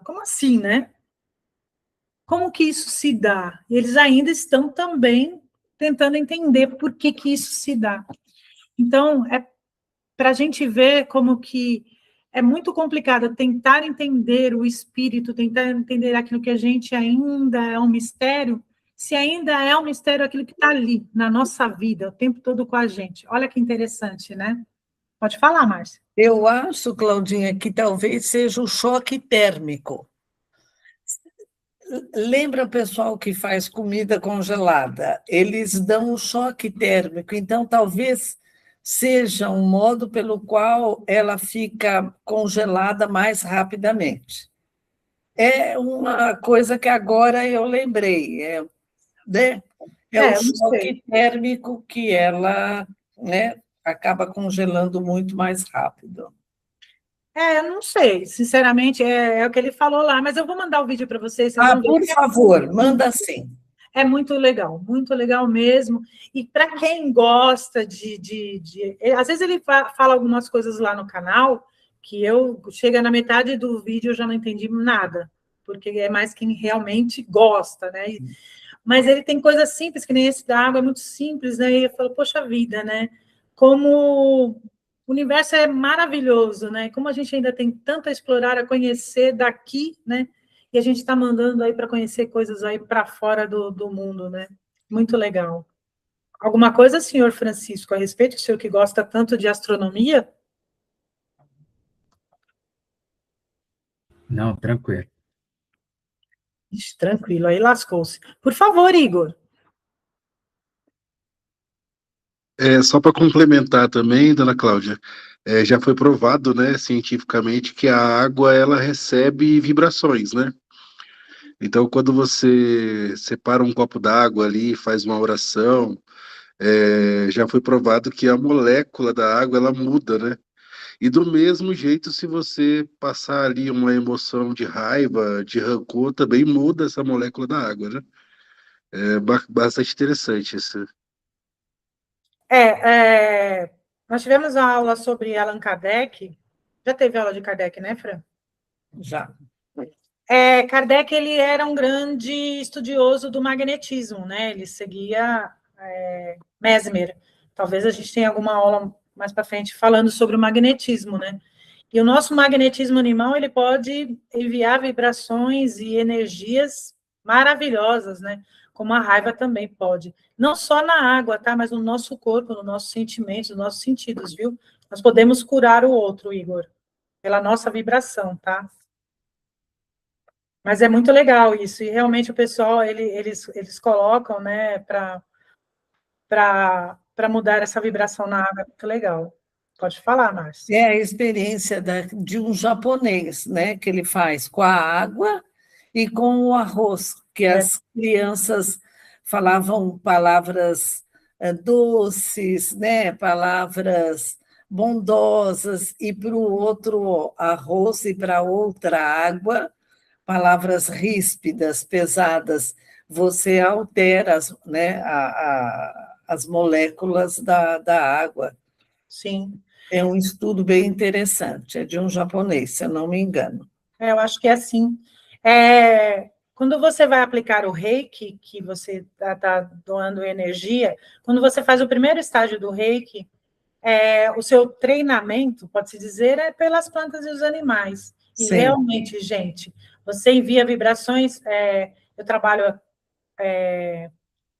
Como assim, né? Como que isso se dá? Eles ainda estão também tentando entender por que isso se dá. Então, para a gente ver como que é muito complicado tentar entender o espírito, tentar entender aquilo que a gente ainda é um mistério, se ainda é um mistério aquilo que está ali, na nossa vida, o tempo todo com a gente. Olha que interessante, né? Pode falar, Márcia. Eu acho, Claudinha, que talvez seja o choque térmico. Lembra o pessoal que faz comida congelada? Eles dão um choque térmico, então talvez seja um modo pelo qual ela fica congelada mais rapidamente. É uma coisa que agora eu lembrei, né? O choque térmico que ela, né, acaba congelando muito mais rápido. Eu não sei, sinceramente, é o que ele falou lá, mas eu vou mandar o vídeo para vocês. Por favor, manda sim. É muito legal mesmo. E para quem gosta às vezes ele fala algumas coisas lá no canal que chega na metade do vídeo eu já não entendi nada, porque é mais quem realmente gosta, né? Mas ele tem coisas simples, que nem esse da água, é muito simples, né? E eu falo, poxa vida, né? Como o universo é maravilhoso, né? Como a gente ainda tem tanto a explorar, a conhecer daqui, né? E a gente está mandando aí para conhecer coisas aí para fora do mundo, né? Muito legal. Alguma coisa, senhor Francisco, a respeito do senhor que gosta tanto de astronomia? Não, tranquilo. Tranquilo, aí lascou-se. Por favor, Igor. Só para complementar também, dona Cláudia, já foi provado, né, cientificamente que a água ela recebe vibrações, né? Então, quando você separa um copo d'água ali, faz uma oração, já foi provado que a molécula da água ela muda, né? E do mesmo jeito, se você passar ali uma emoção de raiva, de rancor, também muda essa molécula da água, né? É bastante interessante isso. Nós tivemos uma aula sobre Allan Kardec. Já teve aula de Kardec, né, Fran? Já. Kardec ele era um grande estudioso do magnetismo, né? Ele seguia Mesmer. Talvez a gente tenha alguma aula mais para frente falando sobre o magnetismo, né? E o nosso magnetismo animal ele pode enviar vibrações e energias maravilhosas, né? Como a raiva também pode. Não só na água, tá? Mas no nosso corpo, nos nossos sentimentos, nos nossos sentidos, viu? Nós podemos curar o outro, Igor, pela nossa vibração, tá? Mas é muito legal isso, e realmente o pessoal, eles colocam, né, para mudar essa vibração na água, é muito legal. Pode falar, Márcia. É a experiência de um japonês, né, que ele faz com a água e com o arroz, que as crianças falavam palavras doces, né, palavras bondosas, e para o outro arroz e para outra água, palavras ríspidas, pesadas. Você altera, né, as moléculas da água. Sim. É um estudo bem interessante, é de um japonês, se eu não me engano. Eu acho que é assim. Quando você vai aplicar o reiki, que você está doando energia, quando você faz o primeiro estágio do reiki, o seu treinamento, pode-se dizer, é pelas plantas e os animais. E Sim. realmente, gente, você envia vibrações. Eu trabalho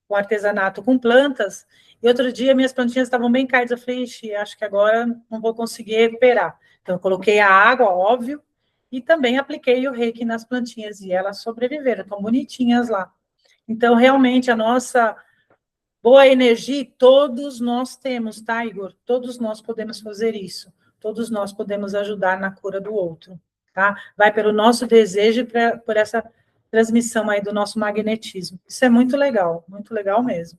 com artesanato com plantas, e outro dia minhas plantinhas estavam bem caídas. Eu falei, ixi, acho que agora não vou conseguir recuperar. Então, eu coloquei a água, óbvio, e também apliquei o reiki nas plantinhas, e elas sobreviveram, estão bonitinhas lá. Então, realmente, a nossa boa energia, todos nós temos, tá, Igor? Todos nós podemos fazer isso. Todos nós podemos ajudar na cura do outro, tá? Vai pelo nosso desejo e por essa transmissão aí do nosso magnetismo. Isso é muito legal mesmo.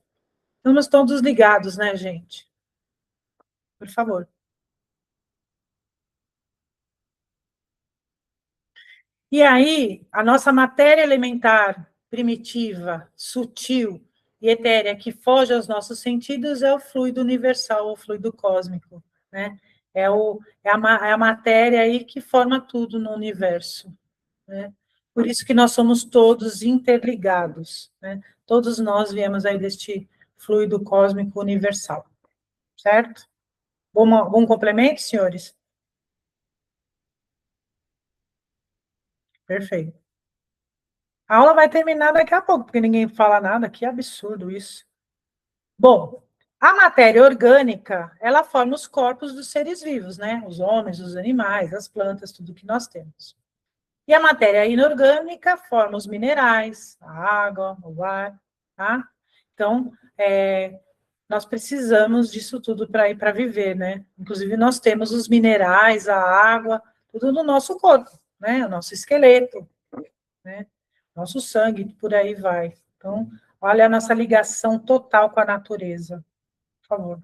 Estamos todos ligados, né, gente? Por favor. E aí, a nossa matéria elementar primitiva, sutil e etérea, que foge aos nossos sentidos, é o fluido universal, o fluido cósmico, né? É a matéria aí que forma tudo no universo, né? Por isso que nós somos todos interligados, né? Todos nós viemos aí deste fluido cósmico universal, certo? Algum complemento, senhores? Perfeito. A aula vai terminar daqui a pouco, porque ninguém fala nada, que absurdo isso. Bom, a matéria orgânica, ela forma os corpos dos seres vivos, né? Os homens, os animais, as plantas, tudo que nós temos. E a matéria inorgânica forma os minerais, a água, o ar, tá? Então, nós precisamos disso tudo para ir para viver, né? Inclusive, nós temos os minerais, a água, tudo no nosso corpo, né? O nosso esqueleto, né? Nosso sangue, por aí vai. Então, olha a nossa ligação total com a natureza. Por favor.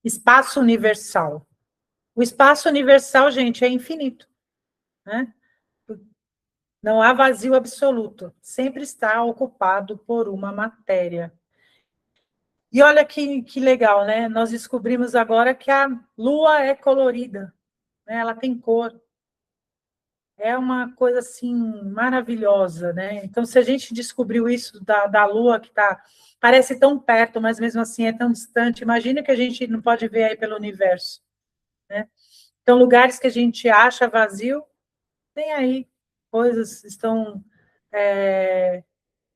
Espaço universal. O espaço universal, gente, é infinito, né? Não há vazio absoluto. Sempre está ocupado por uma matéria. E olha que legal, né? Nós descobrimos agora que a Lua é colorida, né? Ela tem cor. É uma coisa, assim, maravilhosa, né? Então, se a gente descobriu isso da Lua, que parece tão perto, mas mesmo assim é tão distante, imagina que a gente não pode ver aí pelo universo, né? Então, lugares que a gente acha vazio, tem aí coisas estão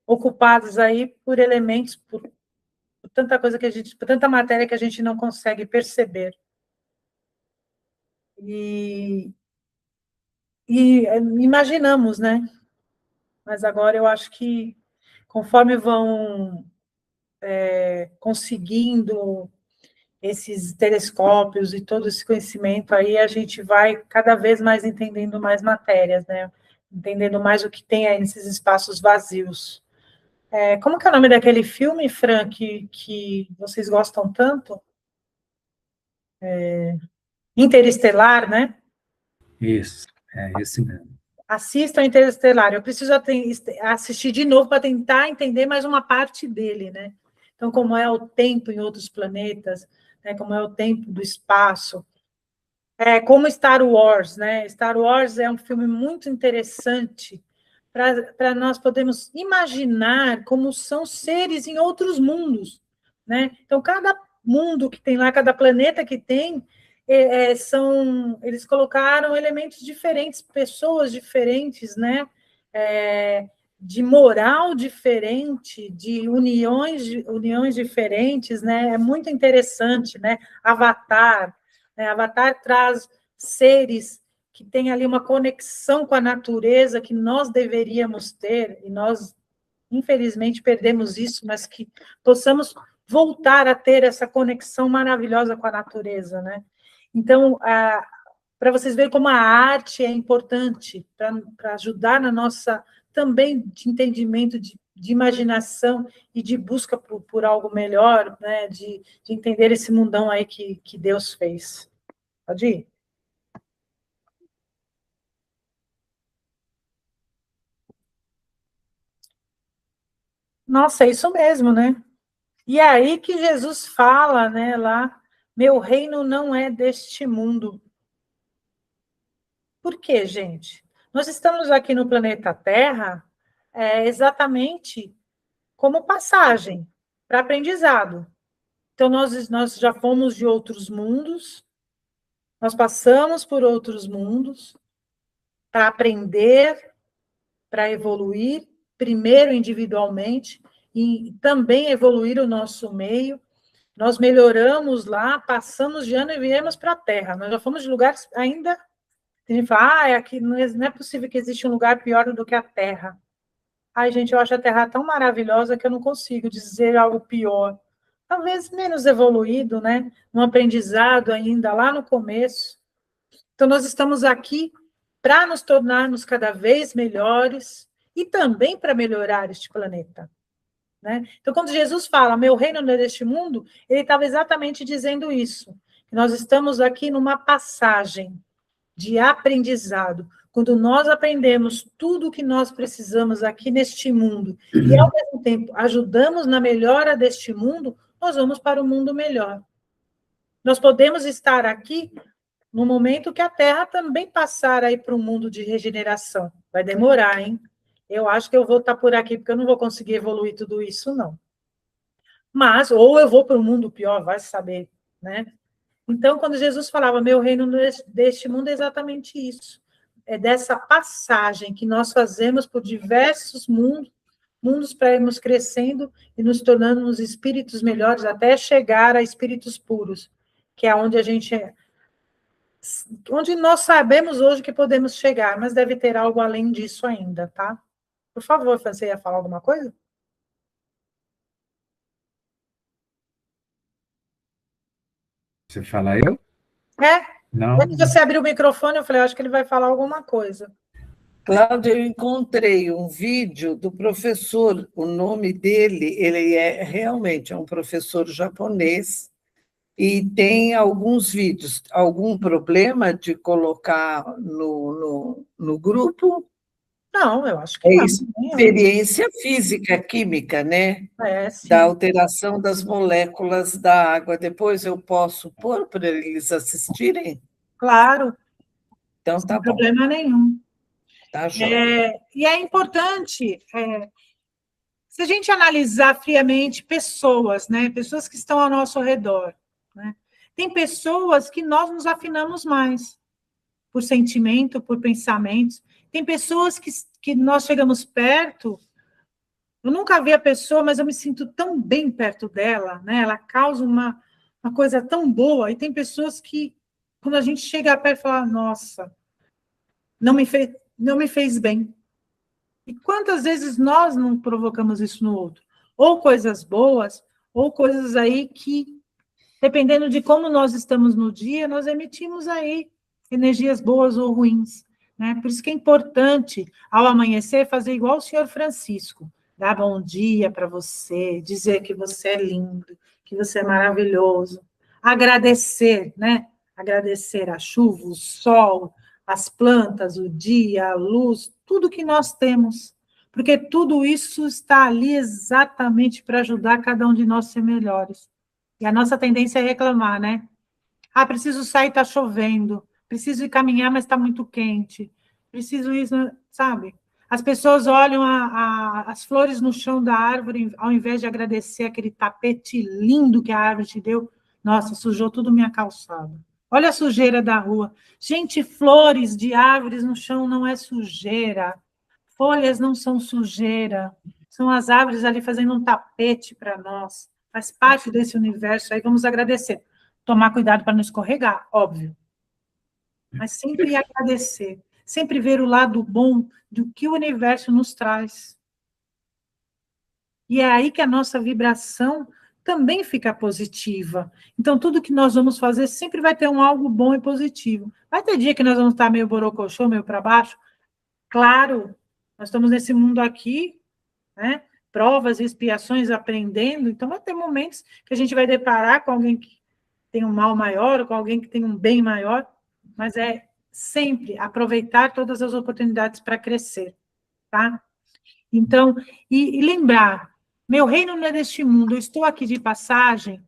ocupados aí por elementos, por tanta coisa por tanta matéria que a gente não consegue perceber. E imaginamos, né? Mas agora eu acho que conforme vão conseguindo esses telescópios e todo esse conhecimento aí, a gente vai cada vez mais entendendo mais matérias, né? Entendendo mais o que tem aí nesses espaços vazios. Como que é o nome daquele filme, Fran, que vocês gostam tanto? Interestelar, né? Isso, é esse mesmo. Assistam Interestelar. Eu preciso assistir de novo para tentar entender mais uma parte dele, né? Então, como é o tempo em outros planetas, né? Como é o tempo do espaço. Como Star Wars, né? Star Wars é um filme muito interessante para nós podermos imaginar como são seres em outros mundos, né? Então, cada mundo que tem lá, cada planeta que tem, eles colocaram elementos diferentes, pessoas diferentes, né? De moral diferente, de uniões diferentes, né? É muito interessante, né? Avatar, né? Avatar traz seres que têm ali uma conexão com a natureza que nós deveríamos ter, e nós, infelizmente, perdemos isso, mas que possamos voltar a ter essa conexão maravilhosa com a natureza, né? Então, para vocês verem como a arte é importante para ajudar na nossa, também, de entendimento, de imaginação e de busca por algo melhor, né? De entender esse mundão aí que Deus fez. Pode ir? Nossa, é isso mesmo, né? E é aí que Jesus fala, né, lá, meu reino não é deste mundo. Por quê, gente? Nós estamos aqui no planeta Terra exatamente como passagem para aprendizado. Então, nós já fomos de outros mundos, nós passamos por outros mundos para aprender, para evoluir, primeiro individualmente, e também evoluir o nosso meio. Nós melhoramos lá, passamos de ano e viemos para a Terra. Nós já fomos de lugares ainda. A gente fala, aqui não é possível que exista um lugar pior do que a Terra. Ai, gente, eu acho a Terra tão maravilhosa que eu não consigo dizer algo pior. Talvez menos evoluído, né? Um aprendizado ainda lá no começo. Então, nós estamos aqui para nos tornarmos cada vez melhores e também para melhorar este planeta. Né? Então, quando Jesus fala, meu reino não é deste mundo, ele estava exatamente dizendo isso. Nós estamos aqui numa passagem de aprendizado. Quando nós aprendemos tudo o que nós precisamos aqui neste mundo e, ao mesmo tempo, ajudamos na melhora deste mundo, nós vamos para um mundo melhor. Nós podemos estar aqui no momento que a Terra também passar aí para um mundo de regeneração. Vai demorar, hein? Eu acho que eu vou estar por aqui, porque eu não vou conseguir evoluir tudo isso, não. Mas, ou eu vou para um mundo pior, vai saber, né? Então, quando Jesus falava, meu reino deste mundo, é exatamente isso. É dessa passagem que nós fazemos por diversos mundos para irmos crescendo e nos tornando uns espíritos melhores, até chegar a espíritos puros, que é onde onde nós sabemos hoje que podemos chegar, mas deve ter algo além disso ainda, tá? Por favor, você ia falar alguma coisa? Você fala eu? Não. Quando você abriu o microfone, eu falei, acho que ele vai falar alguma coisa. Cláudia, eu encontrei um vídeo do professor, o nome dele, ele realmente um professor japonês, e tem alguns vídeos. Algum problema de colocar no grupo? Não, eu acho que É não. experiência física, química, né? Sim. Da alteração das moléculas da água. Depois eu posso pôr para eles assistirem? Claro. Então, Sem problema nenhum. Tá joia. E é importante, se a gente analisar friamente pessoas, né? Pessoas que estão ao nosso redor, né? Tem pessoas que nós nos afinamos mais, por sentimento, por pensamentos. Tem pessoas que nós chegamos perto, eu nunca vi a pessoa, mas eu me sinto tão bem perto dela, né? Ela causa uma coisa tão boa. E tem pessoas que, quando a gente chega perto, fala, nossa, não me fez bem. E quantas vezes nós não provocamos isso no outro? Ou coisas boas, ou coisas aí que, dependendo de como nós estamos no dia, nós emitimos aí energias boas ou ruins. Né? Por isso que é importante, ao amanhecer, fazer igual o senhor Francisco, dar bom dia para você, dizer que você é lindo, que você é maravilhoso, agradecer, né? Agradecer a chuva, o sol, as plantas, o dia, a luz, tudo que nós temos, porque tudo isso está ali exatamente para ajudar cada um de nós a ser melhores. E a nossa tendência é reclamar, né? Ah, preciso sair, está chovendo. Preciso ir caminhar, mas está muito quente. Preciso isso, sabe? As pessoas olham as flores no chão da árvore, ao invés de agradecer aquele tapete lindo que a árvore te deu. Nossa, sujou tudo minha calçada. Olha a sujeira da rua. Gente, flores de árvores no chão não é sujeira. Folhas não são sujeira. São as árvores ali fazendo um tapete para nós. Faz parte desse universo. Aí vamos agradecer. Tomar cuidado para não escorregar, óbvio. Mas sempre agradecer. Sempre ver o lado bom do que o universo nos traz. E é aí que a nossa vibração também fica positiva. Então, tudo que nós vamos fazer sempre vai ter um algo bom e positivo. Vai ter dia que nós vamos estar meio borocochô, meio para baixo. Claro, nós estamos nesse mundo aqui, né? Provas e expiações, aprendendo. Então, vai ter momentos que a gente vai deparar com alguém que tem um mal maior, ou com alguém que tem um bem maior, mas é sempre aproveitar todas as oportunidades para crescer, tá? Então, e lembrar, meu reino não é deste mundo, eu estou aqui de passagem,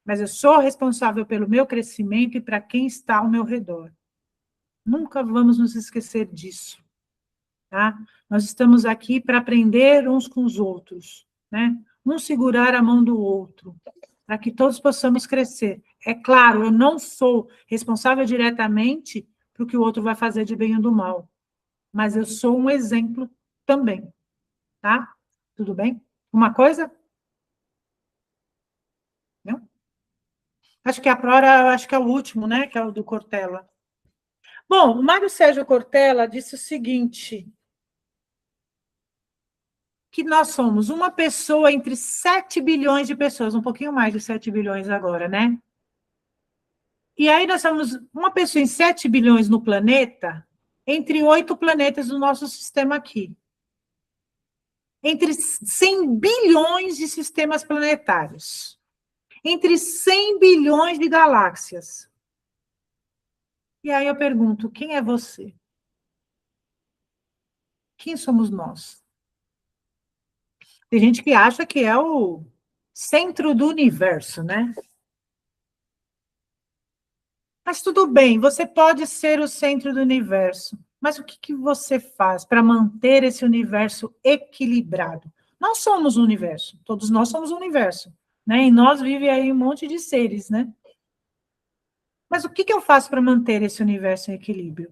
mas eu sou responsável pelo meu crescimento e para quem está ao meu redor. Nunca vamos nos esquecer disso, tá? Nós estamos aqui para aprender uns com os outros, né? Um segurar a mão do outro, para que todos possamos crescer. É claro, eu não sou responsável diretamente para o que o outro vai fazer de bem ou do mal, mas eu sou um exemplo também, tá? Tudo bem? Uma coisa? Não? Acho que a Prora, acho que é o último, né? Que é o do Cortella. Bom, o Mário Sérgio Cortella disse o seguinte, que nós somos uma pessoa entre 7 bilhões de pessoas, um pouquinho mais de 7 bilhões agora, né? E aí nós somos uma pessoa em 7 bilhões no planeta, entre 8 planetas do nosso sistema aqui. Entre 100 bilhões de sistemas planetários. Entre 100 bilhões de galáxias. E aí eu pergunto, quem é você? Quem somos nós? Tem gente que acha que é o centro do universo, né? Mas tudo bem, você pode ser o centro do universo, mas o que você faz para manter esse universo equilibrado? Nós somos o universo, todos nós somos o universo, né? E nós vive aí um monte de seres, né? Mas o que eu faço para manter esse universo em equilíbrio?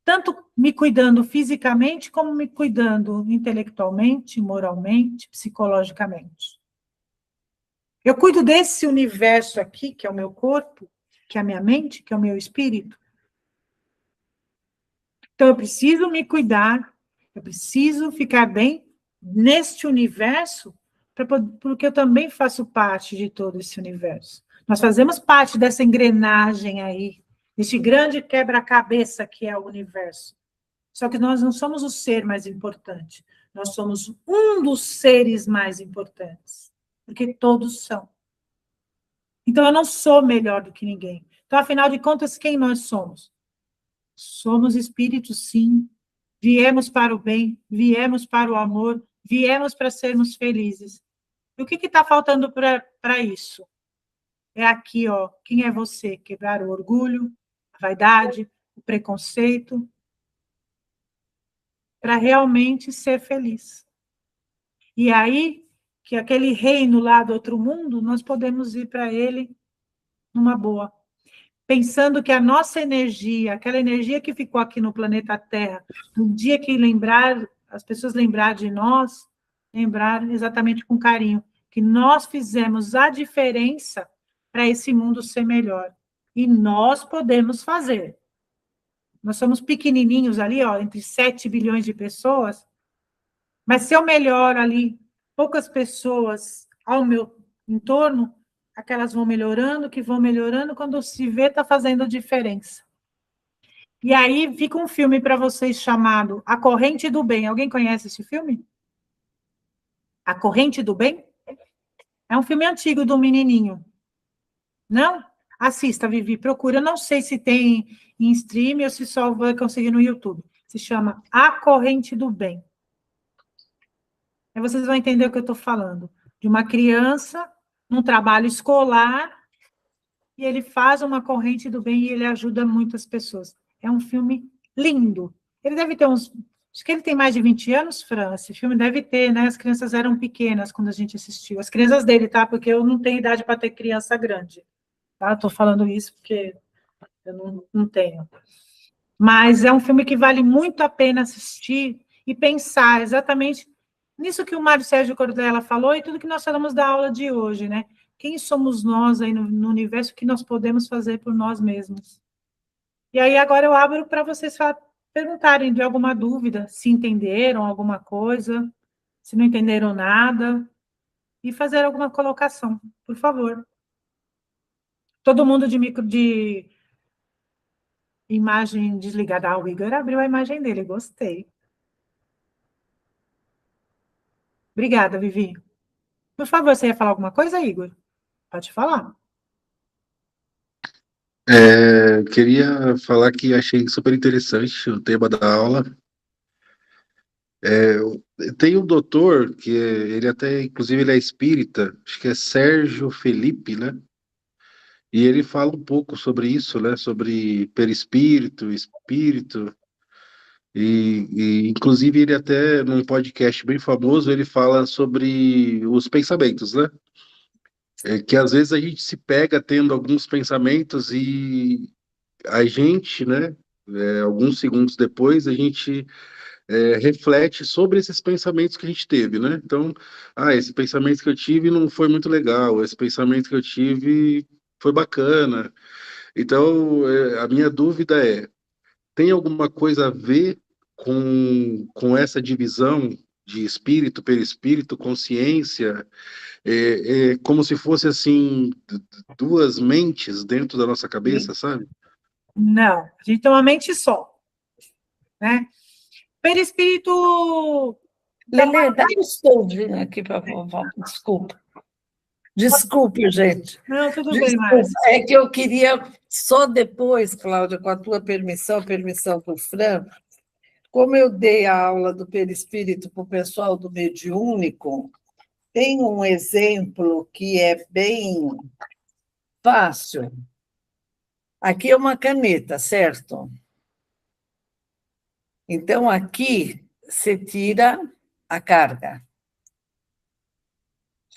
Tanto me cuidando fisicamente, como me cuidando intelectualmente, moralmente, psicologicamente. Eu cuido desse universo aqui, que é o meu corpo, que é a minha mente, que é o meu espírito. Então, eu preciso me cuidar, eu preciso ficar bem neste universo, porque eu também faço parte de todo esse universo. Nós fazemos parte dessa engrenagem aí, desse grande quebra-cabeça que é o universo. Só que nós não somos o ser mais importante, nós somos um dos seres mais importantes, porque todos são. Então, eu não sou melhor do que ninguém. Então, afinal de contas, quem nós somos? Somos espíritos, sim. Viemos para o bem, viemos para o amor, viemos para sermos felizes. E o que está faltando para isso? É aqui, ó, quem é você? Quebrar o orgulho, a vaidade, o preconceito, para realmente ser feliz. E aí, que aquele reino lá do outro mundo, nós podemos ir para ele numa boa. Pensando que a nossa energia, aquela energia que ficou aqui no planeta Terra, no dia que as pessoas lembrar de nós, lembrar exatamente com carinho, que nós fizemos a diferença para esse mundo ser melhor. E nós podemos fazer. Nós somos pequenininhos ali, ó, entre 7 bilhões de pessoas, mas se eu melhoro ali poucas pessoas ao meu entorno, aquelas vão melhorando, que vão melhorando, quando se vê, está fazendo diferença. E aí fica um filme para vocês chamado A Corrente do Bem. Alguém conhece esse filme? A Corrente do Bem? É um filme antigo do menininho. Não? Assista, Vivi, procura. Eu não sei se tem em stream ou se só vai conseguir no YouTube. Se chama A Corrente do Bem. Aí vocês vão entender o que eu estou falando. De uma criança, num trabalho escolar, e ele faz uma corrente do bem e ele ajuda muitas pessoas. É um filme lindo. Ele deve ter uns... Acho que ele tem mais de 20 anos, Fran. Esse filme deve ter, né? As crianças eram pequenas quando a gente assistiu. As crianças dele, tá? Porque eu não tenho idade para ter criança grande. Tá? Estou falando isso porque eu não tenho. Mas é um filme que vale muito a pena assistir e pensar exatamente nisso que o Mário Sérgio Cortella falou e tudo que nós falamos da aula de hoje, né? Quem somos nós aí no universo que nós podemos fazer por nós mesmos? E aí agora eu abro para vocês perguntarem de alguma dúvida, se entenderam alguma coisa, se não entenderam nada, e fazer alguma colocação, por favor. Todo mundo de imagem desligada. Ah, o Igor abriu a imagem dele, gostei. Obrigada, Vivi. Por favor, você ia falar alguma coisa, Igor? Pode falar. Queria falar que achei super interessante o tema da aula. Tem um doutor, ele até, inclusive, ele é espírita, acho que é Sérgio Felipe, né? E ele fala um pouco sobre isso, né? Sobre perispírito, perispírito, inclusive ele até, num podcast bem famoso, ele fala sobre os pensamentos, né? Que às vezes a gente se pega tendo alguns pensamentos e a gente, né, alguns segundos depois, a gente reflete sobre esses pensamentos que a gente teve, né? Então, esse pensamento que eu tive não foi muito legal, esse pensamento que eu tive foi bacana. Então, a minha dúvida tem alguma coisa a ver com essa divisão de espírito, perispírito, consciência, como se fosse assim duas mentes dentro da nossa cabeça, sabe? Não, a gente tem uma mente só, né? Perispírito... Lelê, dá um solzinho aqui para vovó, desculpa. Desculpe, gente. Não, tudo bem, Márcia. É que eu queria, só depois, Cláudia, com a tua permissão do Fran, como eu dei a aula do perispírito para o pessoal do mediúnico, tem um exemplo que é bem fácil. Aqui é uma caneta, certo? Então, aqui você tira a carga.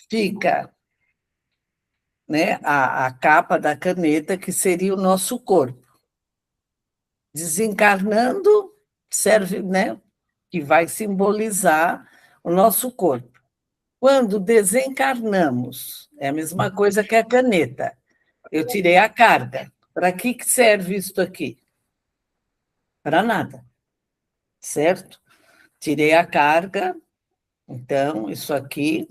Fica, né, a capa da caneta, que seria o nosso corpo. Desencarnando, serve, né, que vai simbolizar o nosso corpo. Quando desencarnamos, é a mesma coisa que a caneta. Eu tirei a carga. Para que serve isso aqui? Para nada, certo? Tirei a carga, então, isso aqui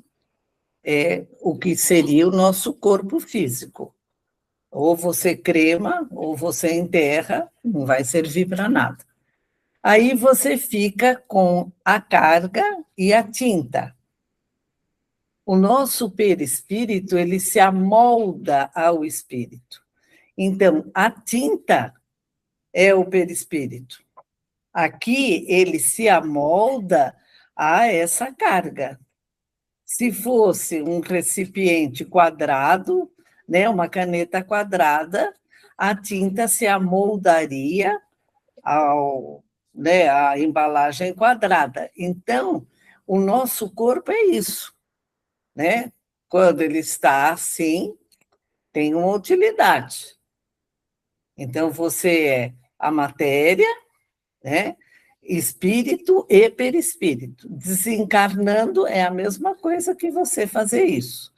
é o que seria o nosso corpo físico. Ou você crema, ou você enterra, não vai servir para nada. Aí você fica com a carga e a tinta. O nosso perispírito, ele se amolda ao espírito. Então, a tinta é o perispírito. Aqui, ele se amolda a essa carga. Se fosse um recipiente quadrado, né, uma caneta quadrada, a tinta se amoldaria à embalagem quadrada. Então, o nosso corpo é isso, né? Quando ele está assim, tem uma utilidade. Então, você é a matéria, né? Espírito e perispírito. Desencarnando é a mesma coisa que você fazer isso.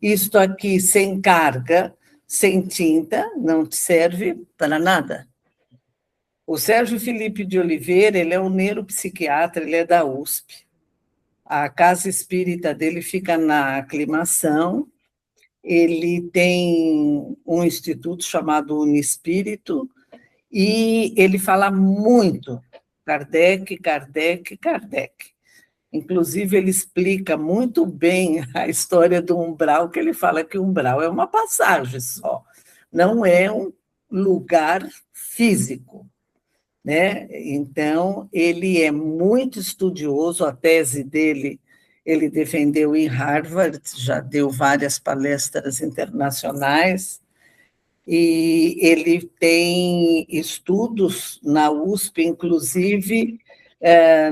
Isto aqui sem carga, sem tinta, não te serve para nada. O Sérgio Felipe de Oliveira, ele é um neuropsiquiatra, ele é da USP. A casa espírita dele fica na Aclimação. Ele tem um instituto chamado Unispírito e ele fala muito Kardec, Kardec, Kardec. Inclusive, ele explica muito bem a história do umbral, que ele fala que o umbral é uma passagem só, não é um lugar físico, né? Então, ele é muito estudioso, a tese dele ele defendeu em Harvard, já deu várias palestras internacionais, e ele tem estudos na USP, inclusive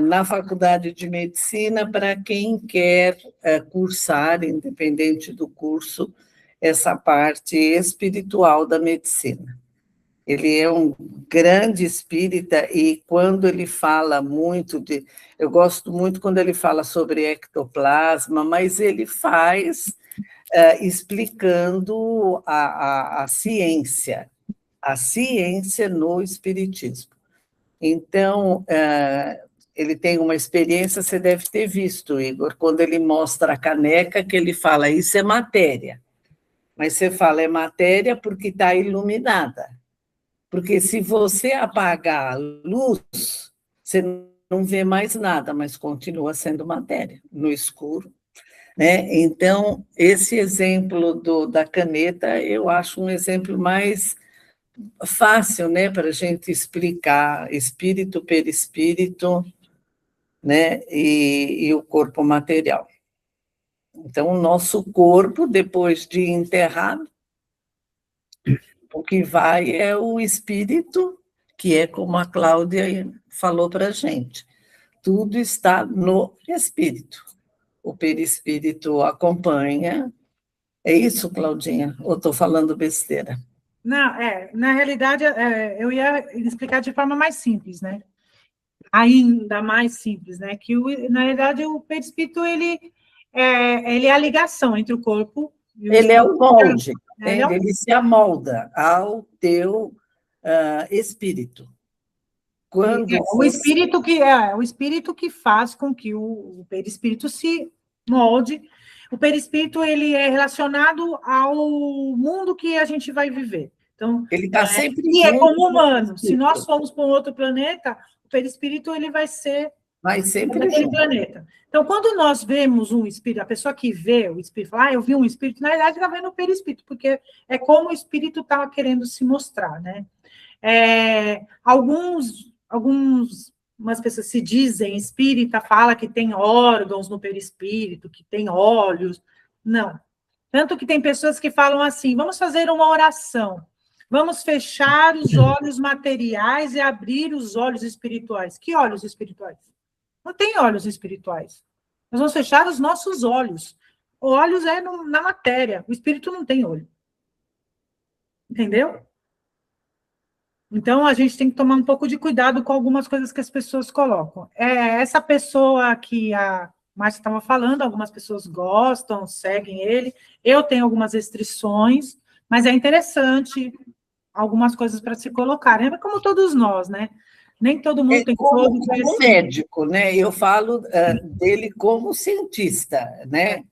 na Faculdade de Medicina, para quem quer cursar, independente do curso, essa parte espiritual da medicina. Ele é um grande espírita e quando ele fala muito eu gosto muito quando ele fala sobre ectoplasma, mas ele faz explicando a ciência no espiritismo. Então, ele tem uma experiência, você deve ter visto, Igor, quando ele mostra a caneca, que ele fala, isso é matéria. Mas você fala, é matéria porque está iluminada. Porque se você apagar a luz, você não vê mais nada, mas continua sendo matéria, no escuro. Né? Então, esse exemplo da caneta, eu acho um exemplo mais fácil, né, para a gente explicar espírito, perispírito, né, e o corpo material. Então, o nosso corpo, depois de enterrado, o que vai é o espírito que é como a Cláudia falou para a gente. Tudo está no espírito. O perispírito acompanha. É isso, Claudinha? Ou estou falando besteira? Não, na realidade, eu ia explicar de forma mais simples, né? Ainda mais simples, né? Que, na realidade, o perispírito, ele é a ligação entre o corpo e o ele espírito. É o molde, Ele se amolda ao teu espírito. Quando o espírito que faz com que o perispírito se molde. O perispírito, ele é relacionado ao mundo que a gente vai viver. Então, ele está sempre e é como humano. Se nós formos para um outro planeta, o perispírito ele vai ser sempre naquele planeta. Então, quando nós vemos um espírito, a pessoa que vê o espírito, fala, eu vi um espírito, na verdade, está vendo o perispírito, porque é como o espírito estava querendo se mostrar, né? Algumas pessoas se dizem espírita, fala que tem órgãos no perispírito, que tem olhos. Não. Tanto que tem pessoas que falam assim, vamos fazer uma oração, vamos fechar os olhos materiais e abrir os olhos espirituais. Que olhos espirituais? Não tem olhos espirituais. Nós vamos fechar os nossos olhos. Olhos é na matéria, o espírito não tem olho. Entendeu? Então, a gente tem que tomar um pouco de cuidado com algumas coisas que as pessoas colocam. Essa pessoa que a Márcia estava falando, algumas pessoas gostam, seguem ele. Eu tenho algumas restrições, mas é interessante algumas coisas para se colocar. É como todos nós, né? Nem todo mundo tem como médico, né? Eu falo dele como cientista, né?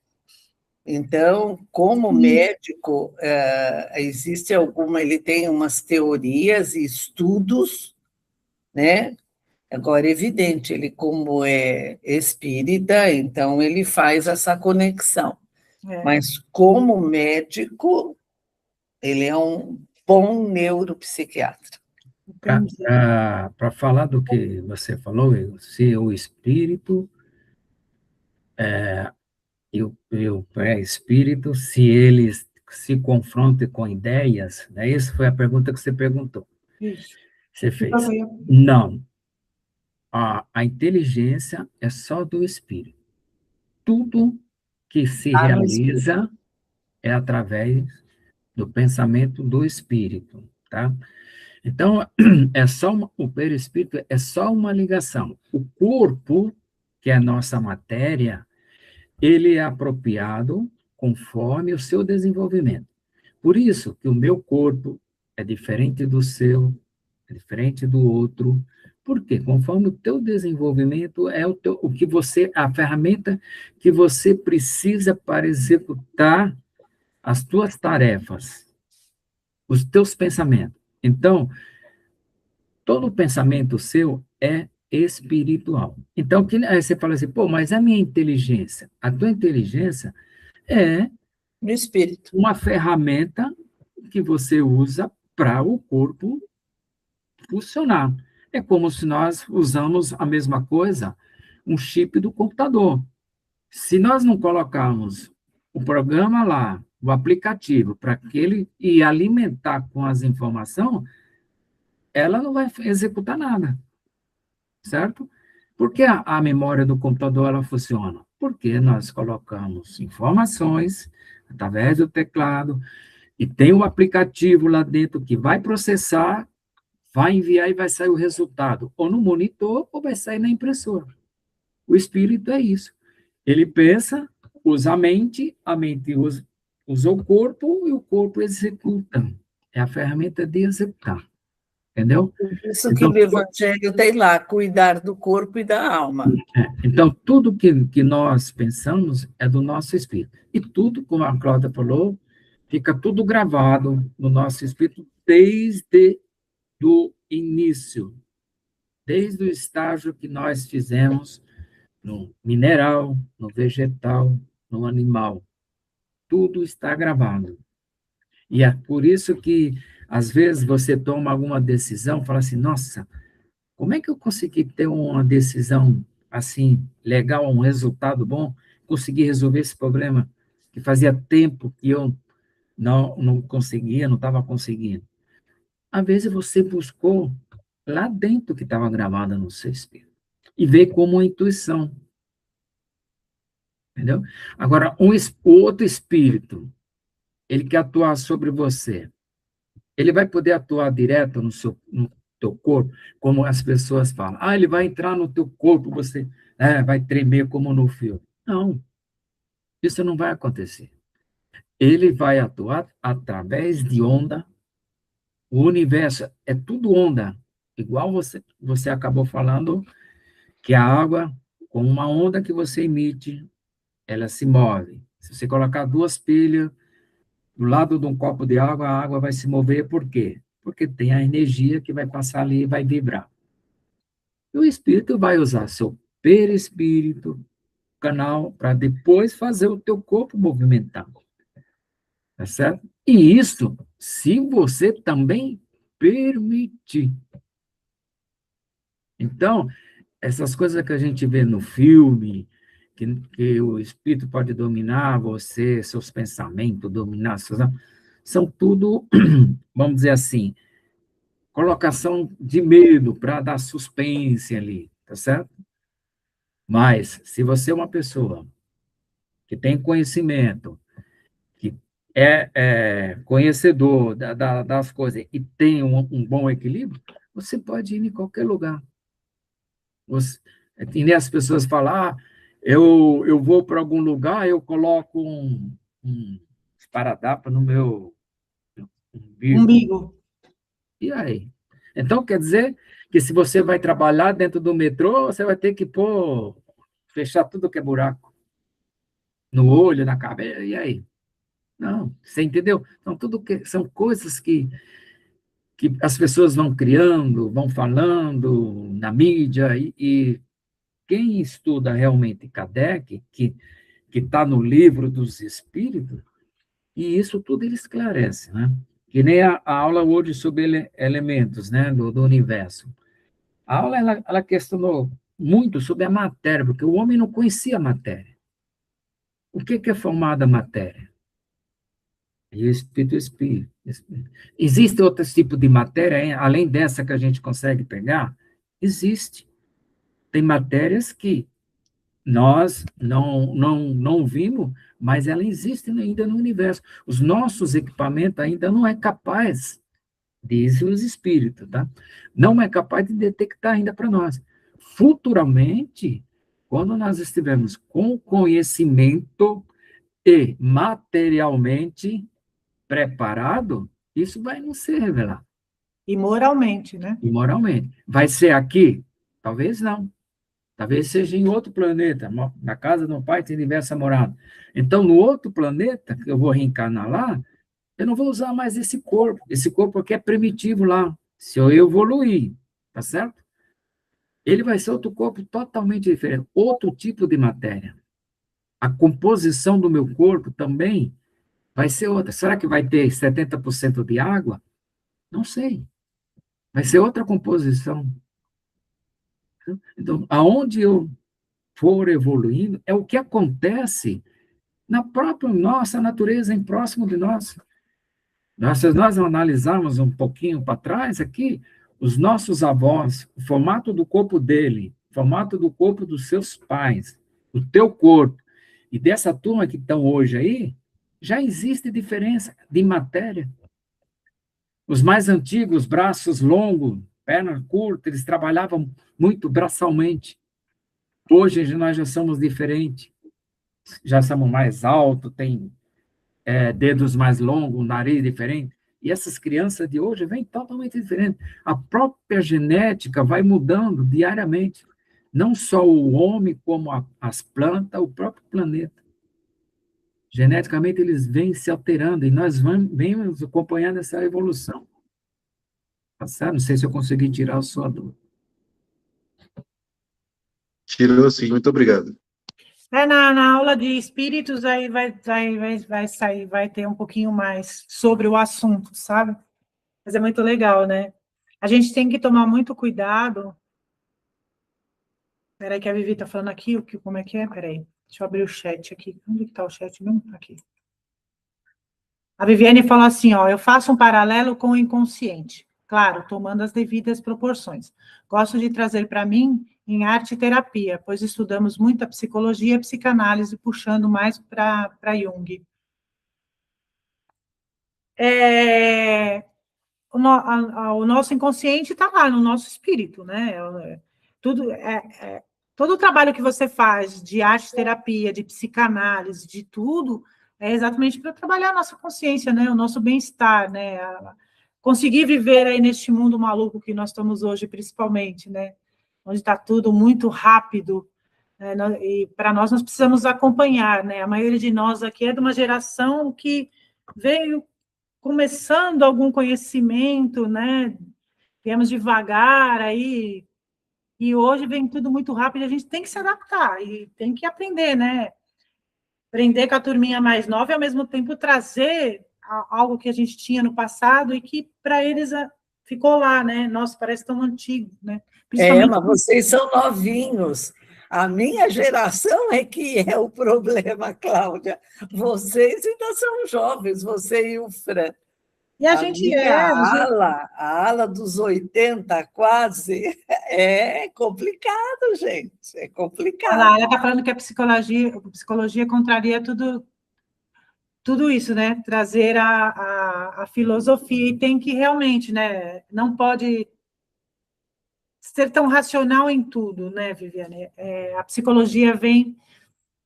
Então, como médico, ele tem umas teorias e estudos, né? Agora, é evidente, ele como é espírita, então ele faz essa conexão. Mas como médico, ele é um bom neuropsiquiatra. Para falar do que você falou, se o espírito e o pré-espírito, se eles se confrontam com ideias, né? Essa foi a pergunta que você perguntou. Isso. Você fez. Não. A inteligência é só do espírito. Tudo que se realiza é através do pensamento do espírito, tá? Então, o perispírito é só uma ligação. O corpo, que é a nossa matéria, ele é apropriado conforme o seu desenvolvimento. Por isso que o meu corpo é diferente do seu, é diferente do outro. Por quê? Conforme o teu desenvolvimento é a ferramenta que você precisa para executar as tuas tarefas, os teus pensamentos. Então, todo pensamento seu é espiritual. Então, aí você fala assim, pô, mas a minha inteligência, a tua inteligência é no espírito, uma ferramenta que você usa para o corpo funcionar. É como se nós usamos a mesma coisa, um chip do computador. Se nós não colocarmos o programa lá, o aplicativo, para que ele e alimentar com as informações, ela não vai executar nada, certo? Por que a memória do computador ela funciona? Porque nós colocamos informações através do teclado e tem um aplicativo lá dentro que vai processar, vai enviar e vai sair o resultado, ou no monitor ou vai sair na impressora. O espírito é isso. Ele pensa, usa a mente usa o corpo e o corpo executa. É a ferramenta de executar. Entendeu? Isso que o Evangelho tem lá, cuidar do corpo e da alma. Então, tudo que nós pensamos é do nosso espírito. E tudo, como a Cláudia falou, fica tudo gravado no nosso espírito desde o início, desde o estágio que nós fizemos no mineral, no vegetal, no animal. Tudo está gravado. E é por isso que, às vezes, você toma alguma decisão, fala assim, nossa, como é que eu consegui ter uma decisão assim, legal, um resultado bom, consegui resolver esse problema que fazia tempo que eu não conseguia, não estava conseguindo. Às vezes você buscou lá dentro que estava gravada no seu espírito. E veio como uma intuição. Entendeu? Agora, o outro espírito, ele quer atuar sobre você. Ele vai poder atuar direto no teu corpo, como as pessoas falam. Ah, ele vai entrar no teu corpo, você vai tremer como no filme. Não, isso não vai acontecer. Ele vai atuar através de onda. O universo é tudo onda. Igual você acabou falando que a água, com uma onda que você emite, ela se move. Se você colocar 2 pilhas do lado de um copo de água, a água vai se mover. Por quê? Porque tem a energia que vai passar ali e vai vibrar. E o espírito vai usar seu perispírito, canal, para depois fazer o teu corpo movimentar. Tá certo? E isso, se você também permitir. Então, essas coisas que a gente vê no filme, que o espírito pode dominar você, seus pensamentos, dominar são tudo, vamos dizer assim, colocação de medo para dar suspense ali, tá certo? Mas, se você é uma pessoa que tem conhecimento, que é conhecedor das coisas e tem um bom equilíbrio, você pode ir em qualquer lugar. E nem as pessoas falam, eu vou para algum lugar, eu coloco um esparadrapo no meu Umbigo. E aí? Então, quer dizer que se você vai trabalhar dentro do metrô, você vai ter que fechar tudo que é buraco. No olho, na cabeça, e aí? Não, você entendeu? Então, são coisas que as pessoas vão criando, vão falando na mídia, e quem estuda realmente Kardec, que está no livro dos Espíritos, e isso tudo ele esclarece, né? Que nem a aula hoje sobre elementos, né, do universo. A aula, ela questionou muito sobre a matéria, porque o homem não conhecia a matéria. O que é formada a matéria? Espírito. Existe outro tipo de matéria, hein? Além dessa que a gente consegue pegar? Existe. Tem matérias que nós não vimos, mas ela existe ainda no universo. Os nossos equipamentos ainda não é capaz, dizem os espíritos, tá? Não é capaz de detectar ainda para nós. Futuramente, quando nós estivermos com conhecimento e materialmente preparado, isso vai nos ser revelado. E moralmente, né? E moralmente. Vai ser aqui? Talvez não. Talvez seja em outro planeta. Na casa do Pai tem diversa morada. Então, no outro planeta, que eu vou reencarnar lá, eu não vou usar mais esse corpo. Esse corpo aqui é primitivo lá. Se eu evoluir, tá certo? Ele vai ser outro corpo totalmente diferente. Outro tipo de matéria. A composição do meu corpo também vai ser outra. Será que vai ter 70% de água? Não sei. Vai ser outra composição. Então, aonde eu for evoluindo, é o que acontece na própria nossa natureza, em próximo de nós. Se nós analisarmos um pouquinho para trás aqui, os nossos avós, o formato do corpo dele, o formato do corpo dos seus pais, o teu corpo, e dessa turma que estão hoje aí, já existe diferença de matéria. Os mais antigos, braços longos, pernas curtas, eles trabalhavam muito braçalmente. Hoje nós já somos diferentes. Já somos mais altos, tem dedos mais longos, nariz diferente. E essas crianças de hoje vêm totalmente diferentes. A própria genética vai mudando diariamente. Não só o homem, como as plantas, o próprio planeta. Geneticamente, eles vêm se alterando e nós vamos acompanhando essa evolução. Tá certo? Não sei se eu consegui tirar a sua dúvida. Tirou sim, muito obrigado. Na aula de espíritos aí vai sair, vai ter um pouquinho mais sobre o assunto, sabe? Mas é muito legal, né? A gente tem que tomar muito cuidado. Peraí que a Vivi está falando aqui, como é que é? Peraí, deixa eu abrir o chat aqui. Onde está o chat mesmo? Aqui. A Viviane falou assim, ó, eu faço um paralelo com o inconsciente. claro, tomando as devidas proporções. Gosto de trazer para mim em arte e terapia, pois estudamos muito a psicologia e a psicanálise, puxando mais para Jung. O nosso inconsciente está lá no nosso espírito, né? Todo o trabalho que você faz de arte, terapia, de psicanálise, de tudo, é exatamente para trabalhar a nossa consciência, né? O nosso bem-estar, né? Conseguir viver aí neste mundo maluco que nós estamos hoje, principalmente, né? Onde está tudo muito rápido, né? E para nós precisamos acompanhar, né? A maioria de nós aqui é de uma geração que veio começando algum conhecimento, né? Viemos devagar aí, e hoje vem tudo muito rápido, e a gente tem que se adaptar, e tem que aprender, né? Aprender com a turminha mais nova e, ao mesmo tempo, trazer algo que a gente tinha no passado e que, para eles, ficou lá, né? Nossa, parece tão antigo, né? Mas vocês são novinhos. A minha geração é que é o problema, Cláudia. Vocês ainda são jovens, você e o Fran. E a gente a ala dos 80, quase, é complicado, gente. É complicado. A Lara está falando que a psicologia contraria tudo isso, né? Trazer a filosofia, e tem que realmente, né? Não pode ser tão racional em tudo, né, Viviane? A psicologia vem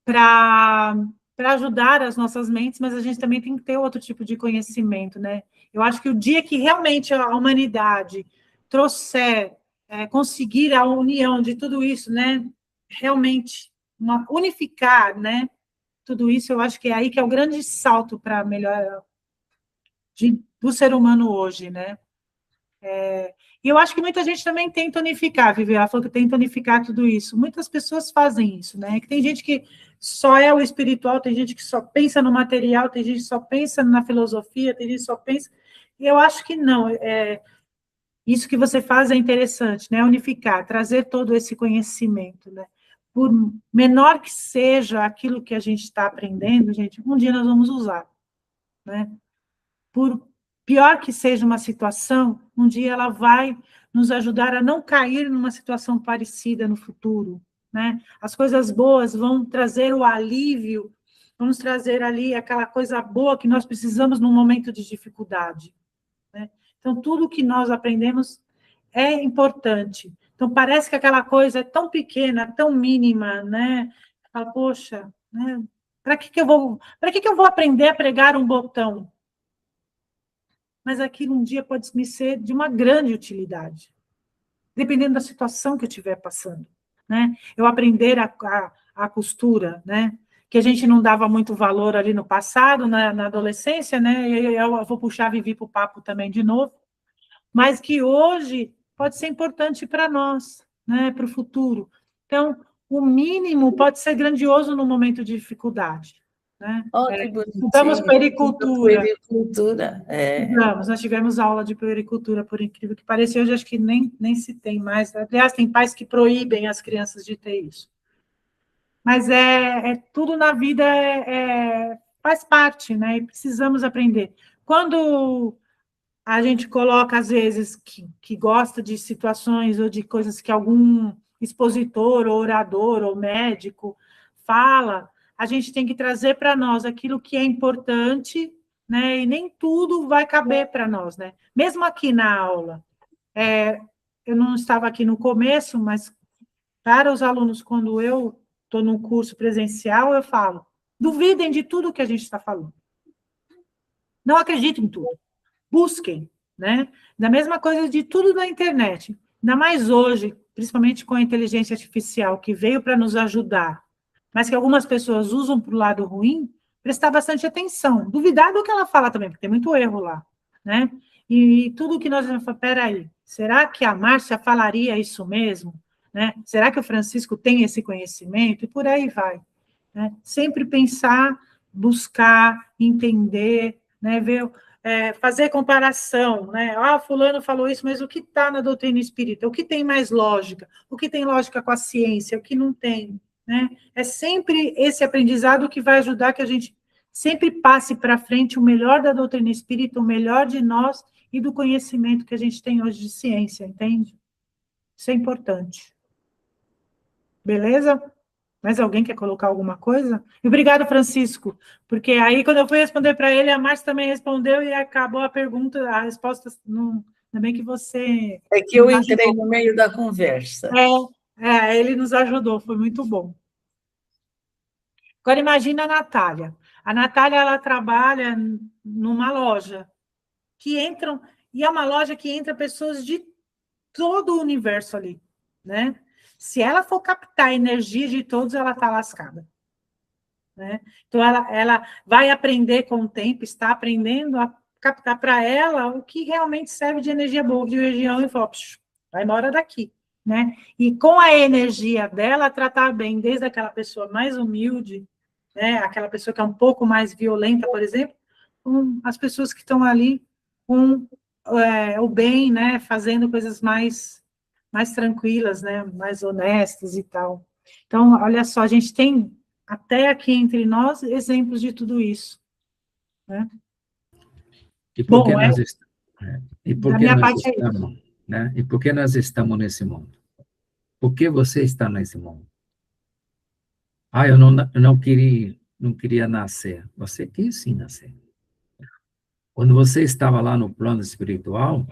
para ajudar as nossas mentes, mas a gente também tem que ter outro tipo de conhecimento, né? Eu acho que o dia que realmente a humanidade trouxer, conseguir a união de tudo isso, né? Realmente unificar, né? Tudo isso, eu acho que é aí que é o grande salto para a melhora do ser humano hoje, né? E eu acho que muita gente também tenta unificar, Vivi, ela falou que tenta unificar tudo isso. Muitas pessoas fazem isso, né? Que tem gente que só é o espiritual, tem gente que só pensa no material, tem gente que só pensa na filosofia, tem gente que só pensa... E eu acho que não. Isso que você faz é interessante, né? Unificar, trazer todo esse conhecimento, né? Por menor que seja aquilo que a gente está aprendendo, gente, um dia nós vamos usar, né? Por pior que seja uma situação, um dia ela vai nos ajudar a não cair numa situação parecida no futuro, né? As coisas boas vão trazer o alívio, vamos trazer ali aquela coisa boa que nós precisamos num momento de dificuldade, né? Então, tudo que nós aprendemos é importante. Então, parece que aquela coisa é tão pequena, tão mínima, né? Fala, poxa, né? Para que eu vou aprender a pregar um botão? Mas aquilo um dia pode me ser de uma grande utilidade, dependendo da situação que eu estiver passando, né? Eu aprender a costura, né? Que a gente não dava muito valor ali no passado, na adolescência, né? Eu vou puxar a Vivi para o papo também de novo, mas que hoje pode ser importante para nós, né? Para o futuro. Então, o mínimo pode ser grandioso no momento de dificuldade. Né? Que bonitinho. Estudamos puericultura. Nós tivemos aula de puericultura, por incrível que pareça, hoje acho que nem se tem mais. Aliás, tem pais que proíbem as crianças de ter isso. Mas tudo na vida faz parte, né? E precisamos aprender. Quando a gente coloca, às vezes, que gosta de situações ou de coisas que algum expositor, ou orador, ou médico fala, a gente tem que trazer para nós aquilo que é importante, né? E nem tudo vai caber para nós, né? Mesmo aqui na aula, eu não estava aqui no começo, mas para os alunos, quando eu estou num curso presencial, eu falo, duvidem de tudo que a gente está falando. Não acreditem em tudo. Busquem, né? Da mesma coisa de tudo na internet. Ainda mais hoje, principalmente com a inteligência artificial, que veio para nos ajudar, mas que algumas pessoas usam para o lado ruim, prestar bastante atenção. Duvidar do que ela fala também, porque tem muito erro lá, né? E tudo que nós vamos falar, peraí, será que a Márcia falaria isso mesmo? Né? Será que o Francisco tem esse conhecimento? E por aí vai. Né? Sempre pensar, buscar, entender, né? Ver... fazer comparação, né? Fulano falou isso, mas o que está na doutrina espírita? O que tem mais lógica? O que tem lógica com a ciência? O que não tem? Né? É sempre esse aprendizado que vai ajudar que a gente sempre passe para frente o melhor da doutrina espírita, o melhor de nós, e do conhecimento que a gente tem hoje de ciência, entende? Isso é importante. Beleza? Mais alguém quer colocar alguma coisa? E obrigado, Francisco, porque aí quando eu fui responder para ele, a Márcia também respondeu e acabou a pergunta, a resposta, não, ainda bem que você... É que eu entrei no meio da conversa. Ele nos ajudou, foi muito bom. Agora imagina a Natália. A Natália, ela trabalha numa loja, que entram, e é uma loja que entra pessoas de todo o universo ali, né? Se ela for captar a energia de todos, ela está lascada. Né? Então, ela vai aprender com o tempo, está aprendendo a captar para ela o que realmente serve de energia boa, de região, e fala, vai embora daqui. Né? E com a energia dela, tratar bem, desde aquela pessoa mais humilde, né? Aquela pessoa que é um pouco mais violenta, por exemplo, com as pessoas que estão ali com o bem, né? Fazendo coisas mais tranquilas, né? Mais honestas e tal. Então, olha só, a gente tem até aqui entre nós exemplos de tudo isso. Né? E por que Bom, nós estamos? E por da que minha nós parte é isso. estamos? Né? E por que nós estamos nesse mundo? Por que você está nesse mundo? Eu não queria nascer. Você quis sim nascer. Quando você estava lá no plano espiritual,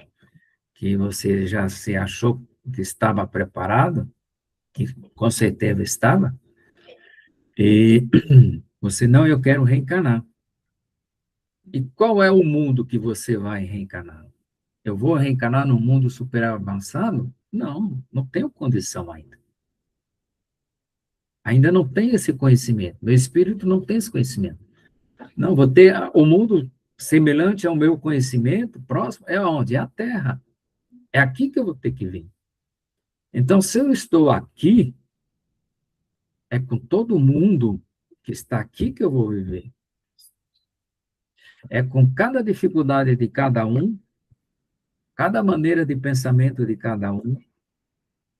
que você já se achou que estava preparado, que com certeza estava, e você, não, eu quero reencarnar. E qual é o mundo que você vai reencarnar? Eu vou reencarnar num mundo super avançado? Não, não tenho condição ainda. Ainda não tenho esse conhecimento. Meu espírito não tem esse conhecimento. Não, vou ter o mundo semelhante ao meu conhecimento, próximo, é onde? É a Terra. É aqui que eu vou ter que vir. Então, se eu estou aqui, é com todo mundo que está aqui que eu vou viver. É com cada dificuldade de cada um, cada maneira de pensamento de cada um,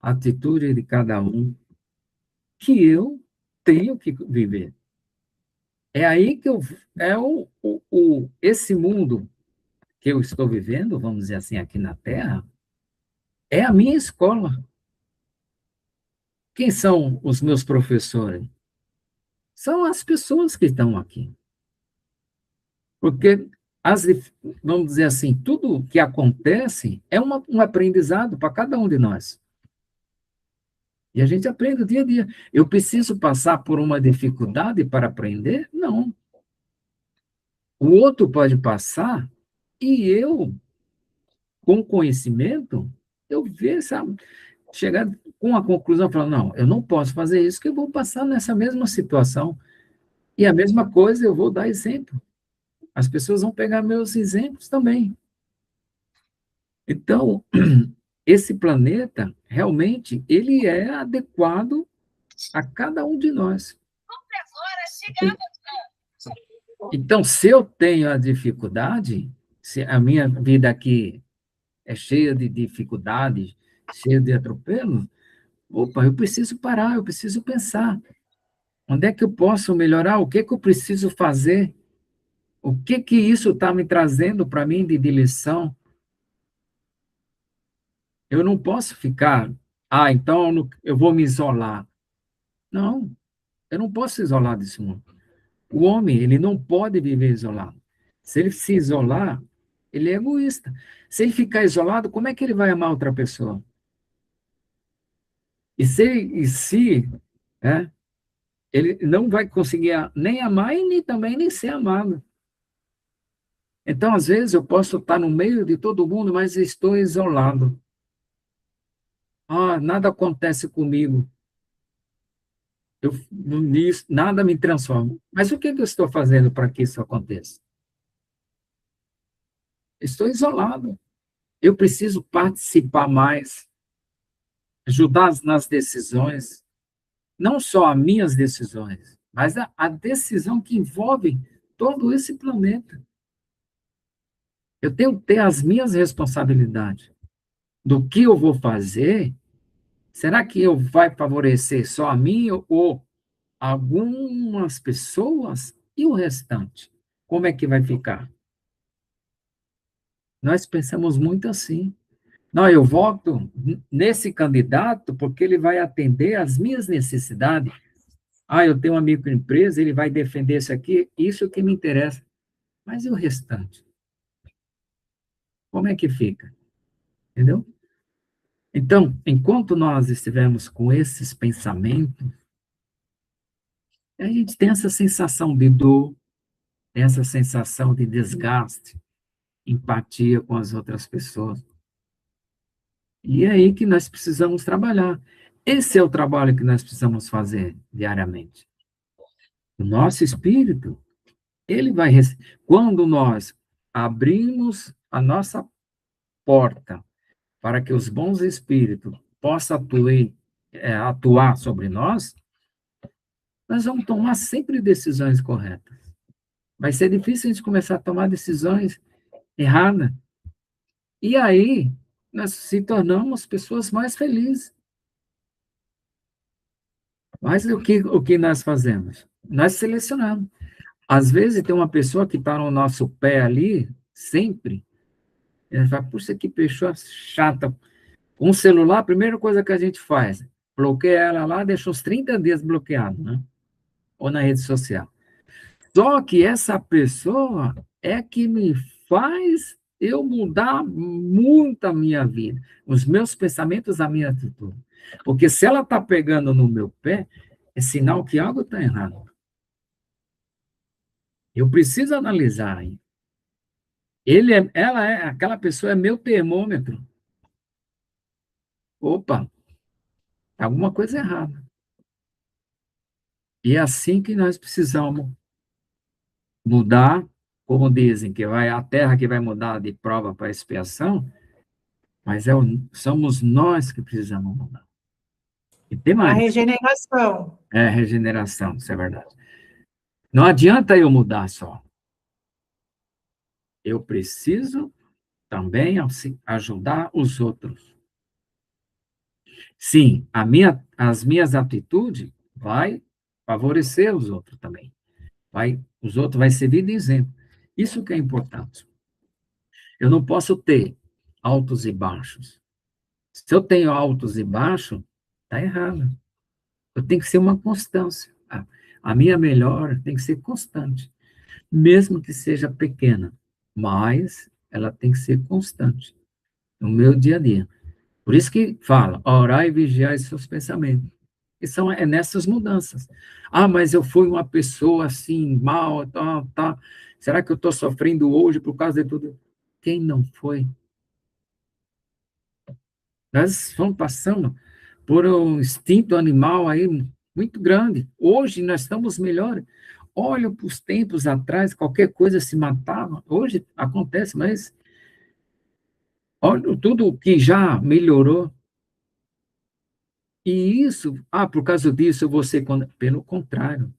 atitude de cada um, que eu tenho que viver. É aí que esse mundo que eu estou vivendo, vamos dizer assim, aqui na Terra, é a minha escola. Quem são os meus professores? São as pessoas que estão aqui. Porque, vamos dizer assim, tudo que acontece é um aprendizado para cada um de nós. E a gente aprende dia a dia. Eu preciso passar por uma dificuldade para aprender? Não. O outro pode passar e eu, com conhecimento, eu ver, sabe, chegar com a conclusão, falar, não, eu não posso fazer isso, que eu vou passar nessa mesma situação. E a mesma coisa, eu vou dar exemplo. As pessoas vão pegar meus exemplos também. Então, esse planeta, realmente, ele é adequado a cada um de nós. Então, se eu tenho a dificuldade, se a minha vida aqui é cheia de dificuldades, cheia de atropelos, opa, eu preciso parar, eu preciso pensar. Onde é que eu posso melhorar? O que é que eu preciso fazer? O que que isso está me trazendo para mim de lição? Eu não posso ficar, então eu vou me isolar. Não, eu não posso se isolar desse mundo. O homem, ele não pode viver isolado. Se ele se isolar, ele é egoísta. Se ele ficar isolado, como é que ele vai amar outra pessoa? Né, ele não vai conseguir nem amar e nem ser amado. Então, às vezes, eu posso estar no meio de todo mundo, mas estou isolado. Nada acontece comigo. Nada me transforma. Mas o que eu estou fazendo para que isso aconteça? Estou isolado. Eu preciso participar mais, ajudar nas decisões, não só as minhas decisões, mas a decisão que envolve todo esse planeta. Eu tenho que ter as minhas responsabilidades. Do que eu vou fazer, será que vai favorecer só a mim ou algumas pessoas e o restante? Como é que vai ficar? Nós pensamos muito assim. Não, eu voto nesse candidato porque ele vai atender às minhas necessidades. Ah, eu tenho um amigo em empresa, ele vai defender isso aqui, isso que me interessa. Mas e o restante? Como é que fica? Entendeu? Então, enquanto nós estivermos com esses pensamentos, a gente tem essa sensação de dor, tem essa sensação de desgaste, empatia com as outras pessoas. E é aí que nós precisamos trabalhar. Esse é o trabalho que nós precisamos fazer diariamente. O nosso espírito, ele vai... Quando nós abrimos a nossa porta para que os bons espíritos possam atuar sobre nós, nós vamos tomar sempre decisões corretas. Vai ser difícil a gente começar a tomar decisões erradas. E aí, nós se tornamos pessoas mais felizes. Mas o que nós fazemos? Nós selecionamos. Às vezes, tem uma pessoa que está no nosso pé ali, sempre, e a gente fala, puxa, que pessoa chata. Com o celular, a primeira coisa que a gente faz, bloqueia ela lá, deixa os 30 dias bloqueado, né? Ou na rede social. Só que essa pessoa é que me faz eu mudar muito a minha vida, os meus pensamentos, a minha atitude. Porque se ela está pegando no meu pé, é sinal que algo está errado. Eu preciso analisar aí. Aquela pessoa é meu termômetro. Opa, alguma coisa errada. E é assim que nós precisamos mudar, como dizem, que vai a terra que vai mudar de prova para expiação, mas somos nós que precisamos mudar. E tem A mais. regeneração. É regeneração, isso é verdade. Não adianta eu mudar só. Eu preciso também ajudar os outros. Sim, as minhas atitudes vai favorecer os outros também. Os outros vai servir de exemplo. Isso que é importante. Eu não posso ter altos e baixos. Se eu tenho altos e baixos, está errado. Eu tenho que ser uma constância. A minha melhora tem que ser constante, mesmo que seja pequena, mas ela tem que ser constante no meu dia a dia. Por isso que fala, orar e vigiar seus pensamentos. E é nessas mudanças. Ah, mas eu fui uma pessoa assim, mal, tá. Será que eu estou sofrendo hoje por causa de tudo? Quem não foi? Nós vamos passando por um instinto animal aí muito grande. Hoje nós estamos melhores. Olha para os tempos atrás, qualquer coisa se matava. Hoje acontece, mas olha tudo que já melhorou. E isso, por causa disso, pelo contrário,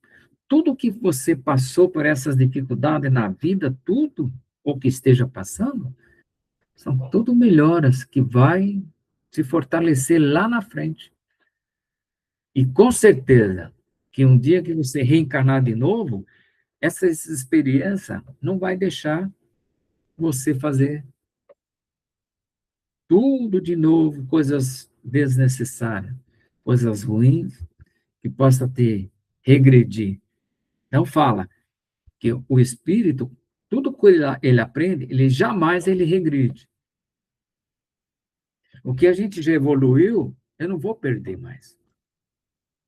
tudo que você passou por essas dificuldades na vida, tudo, ou que esteja passando, são tudo melhoras que vai se fortalecer lá na frente. E com certeza que um dia que você reencarnar de novo, essa experiência não vai deixar você fazer tudo de novo, coisas desnecessárias, coisas ruins, que possa regredir. Então fala que o espírito, tudo que ele aprende, ele regride. O que a gente já evoluiu, eu não vou perder mais.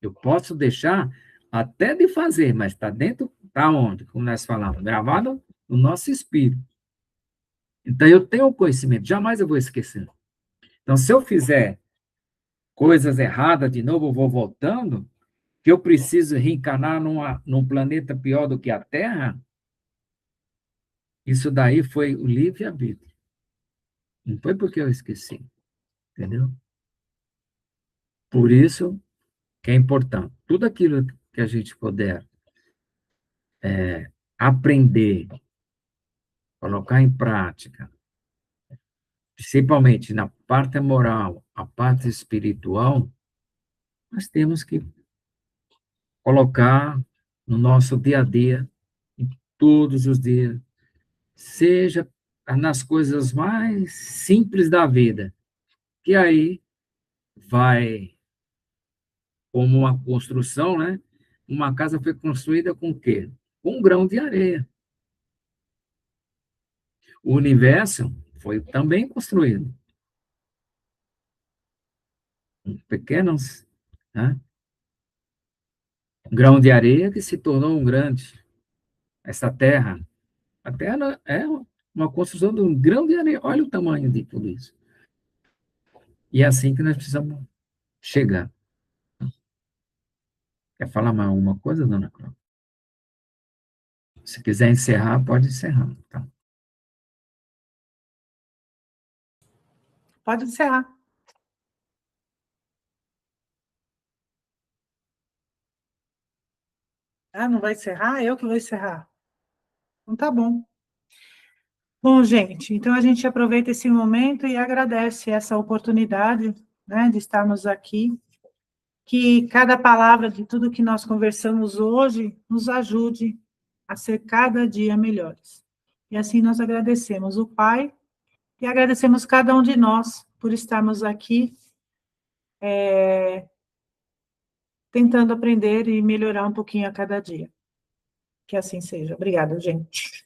Eu posso deixar até de fazer, mas está dentro, está onde? Como nós falamos, gravado no nosso espírito. Então, eu tenho o conhecimento, jamais eu vou esquecer. Então, se eu fizer coisas erradas de novo, eu vou voltando, que eu preciso reencarnar num planeta pior do que a Terra, isso daí foi o livre-arbítrio. Não foi porque eu esqueci, entendeu? Por isso que é importante. Tudo aquilo que a gente puder aprender, colocar em prática, principalmente na parte moral, a parte espiritual, nós temos que colocar no nosso dia a dia, em todos os dias, seja nas coisas mais simples da vida, que aí vai, como uma construção, né? Uma casa foi construída com o quê? Com um grão de areia. O universo foi também construído com pequenos, né? Um grão de areia que se tornou um grande. Essa terra, a terra é uma construção de um grão de areia. Olha o tamanho de tudo isso. E é assim que nós precisamos chegar. Quer falar mais alguma coisa, dona Cláudia? Se quiser encerrar, pode encerrar. Tá? Pode encerrar. Ah, não vai encerrar? Eu que vou encerrar. Então tá bom. Bom, gente, então a gente aproveita esse momento e agradece essa oportunidade, né, de estarmos aqui. Que cada palavra de tudo que nós conversamos hoje nos ajude a ser cada dia melhores. E assim nós agradecemos o Pai e agradecemos cada um de nós por estarmos aqui tentando aprender e melhorar um pouquinho a cada dia. Que assim seja. Obrigada, gente.